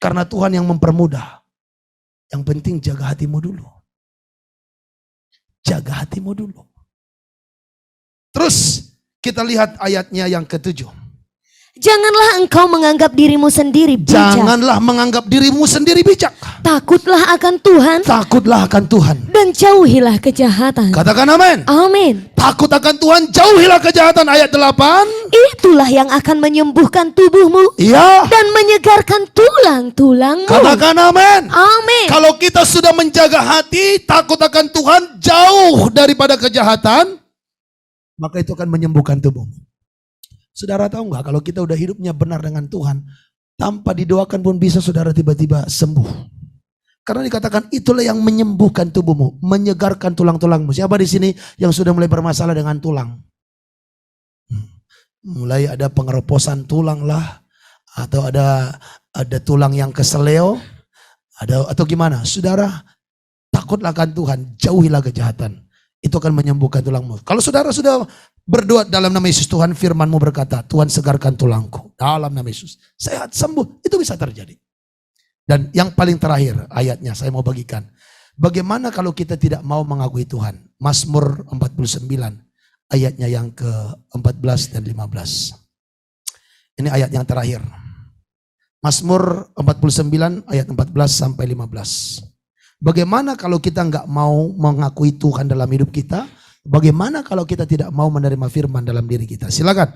Karena Tuhan yang mempermudah. Yang penting jaga hatimu dulu. Jaga hatimu dulu. Terus kita lihat ayatnya yang ke-7. Janganlah engkau menganggap dirimu sendiri bijak. Janganlah menganggap dirimu sendiri bijak. Takutlah akan Tuhan. Takutlah akan Tuhan. Dan jauhilah kejahatan. Katakan amin. Amin. Takut akan Tuhan, jauhilah kejahatan. Ayat 8. Itulah yang akan menyembuhkan tubuhmu. Iya. Dan menyegarkan tulang-tulangmu. Katakan amin. Amin. Kalau kita sudah menjaga hati, takut akan Tuhan, jauh daripada kejahatan, maka itu akan menyembuhkan tubuhmu. Saudara tahu nggak, kalau kita udah hidupnya benar dengan Tuhan, tanpa didoakan pun bisa saudara tiba-tiba sembuh. Karena dikatakan itulah yang menyembuhkan tubuhmu, menyegarkan tulang-tulangmu. Siapa di sini yang sudah mulai bermasalah dengan tulang? Mulai ada pengeroposan tulang lah, atau ada tulang yang keseleo, atau gimana? Saudara, takutlah akan Tuhan, jauhilah kejahatan. Itu akan menyembuhkan tulangmu. Kalau saudara sudah berdoa dalam nama Yesus, Tuhan firman-Mu berkata, Tuhan segarkan tulangku. Dalam nama Yesus. Sehat, sembuh. Itu bisa terjadi. Dan yang paling terakhir ayatnya saya mau bagikan. Bagaimana kalau kita tidak mau mengakui Tuhan? Mazmur 49 ayatnya yang ke-14 dan 15. Ini ayat yang terakhir. Mazmur 49 ayat 14 sampai 15. Bagaimana kalau kita nggak mau mengakui Tuhan dalam hidup kita? Bagaimana kalau kita tidak mau menerima firman dalam diri kita? Silakan.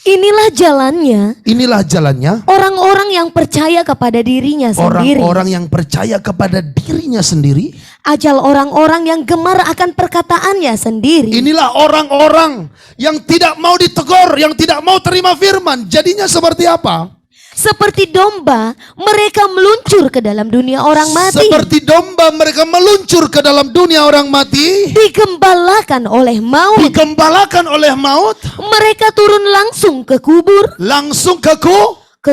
Inilah jalannya. Inilah jalannya. Orang-orang yang percaya kepada dirinya sendiri. Orang-orang yang percaya kepada dirinya sendiri. Ajal orang-orang yang gemar akan perkataannya sendiri. Inilah orang-orang yang tidak mau ditegur, yang tidak mau terima firman. Jadinya seperti apa? Seperti domba, mereka meluncur ke dalam dunia orang mati. Seperti domba mereka meluncur ke dalam dunia orang mati. Digembalakan oleh maut. Digembalakan oleh maut. Mereka turun langsung ke kubur. Langsung ke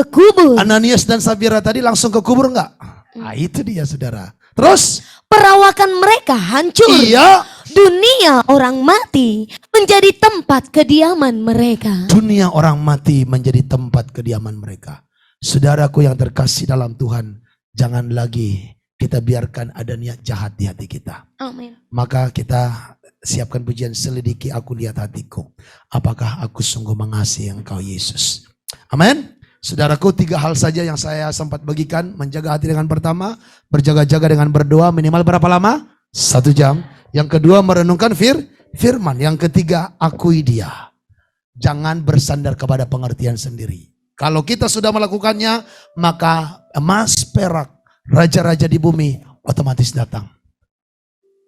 kubur. Ananias dan Safira tadi langsung ke kubur enggak? Nah, itu dia saudara. Terus Perawakan mereka hancur. iya, Dunia orang mati menjadi tempat kediaman mereka. dunia orang mati menjadi tempat kediaman mereka. Saudaraku yang terkasih dalam Tuhan, jangan lagi kita biarkan ada niat jahat di hati kita. Amin. Maka kita siapkan pujian, selidiki aku lihat hatiku. Apakah aku sungguh mengasihi Engkau Yesus. Amin. Saudaraku, 3 hal saja yang saya sempat bagikan. Menjaga hati dengan pertama, berjaga-jaga dengan berdoa minimal berapa lama? 1 jam. Yang kedua merenungkan firman. Yang ketiga akui Dia. Jangan bersandar kepada pengertian sendiri. Kalau kita sudah melakukannya, maka emas, perak, raja-raja di bumi otomatis datang.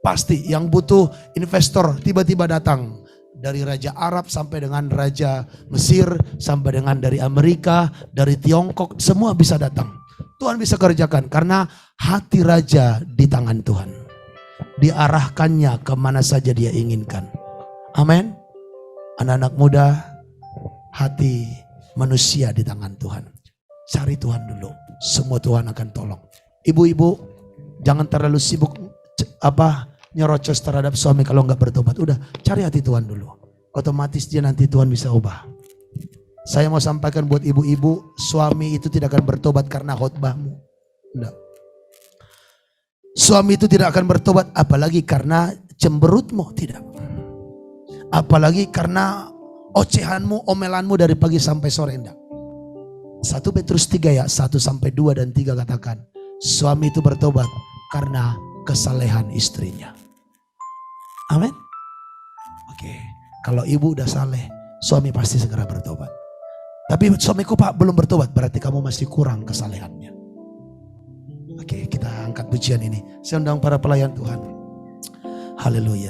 Pasti yang butuh investor tiba-tiba datang. Dari Raja Arab sampai dengan Raja Mesir, sampai dengan dari Amerika, dari Tiongkok, semua bisa datang. Tuhan bisa kerjakan karena hati Raja di tangan Tuhan. Diarahkannya kemana saja Dia inginkan. Amin. Anak-anak muda, hati manusia di tangan Tuhan. Cari Tuhan dulu. Semua Tuhan akan tolong. Ibu-ibu, jangan terlalu sibuk nyerocos terhadap suami kalau nggak bertobat. Udah, cari hati Tuhan dulu. Otomatis dia nanti Tuhan bisa ubah. Saya mau sampaikan buat ibu-ibu, suami itu tidak akan bertobat karena khotbahmu. Enggak. Suami itu tidak akan bertobat apalagi karena cemberutmu, tidak. Apalagi karena ocehanmu, omelanmu dari pagi sampai sore, enggak. 1 Petrus 3 ya, 1 sampai 2 dan 3 katakan, suami itu bertobat karena kesalehan istrinya. Amin. Oke, kalau ibu udah saleh, suami pasti segera bertobat. Tapi suamiku Pak belum bertobat, berarti kamu masih kurang kesalehannya. Oke, kita angkat pujian ini. Saya undang para pelayan Tuhan. Haleluya.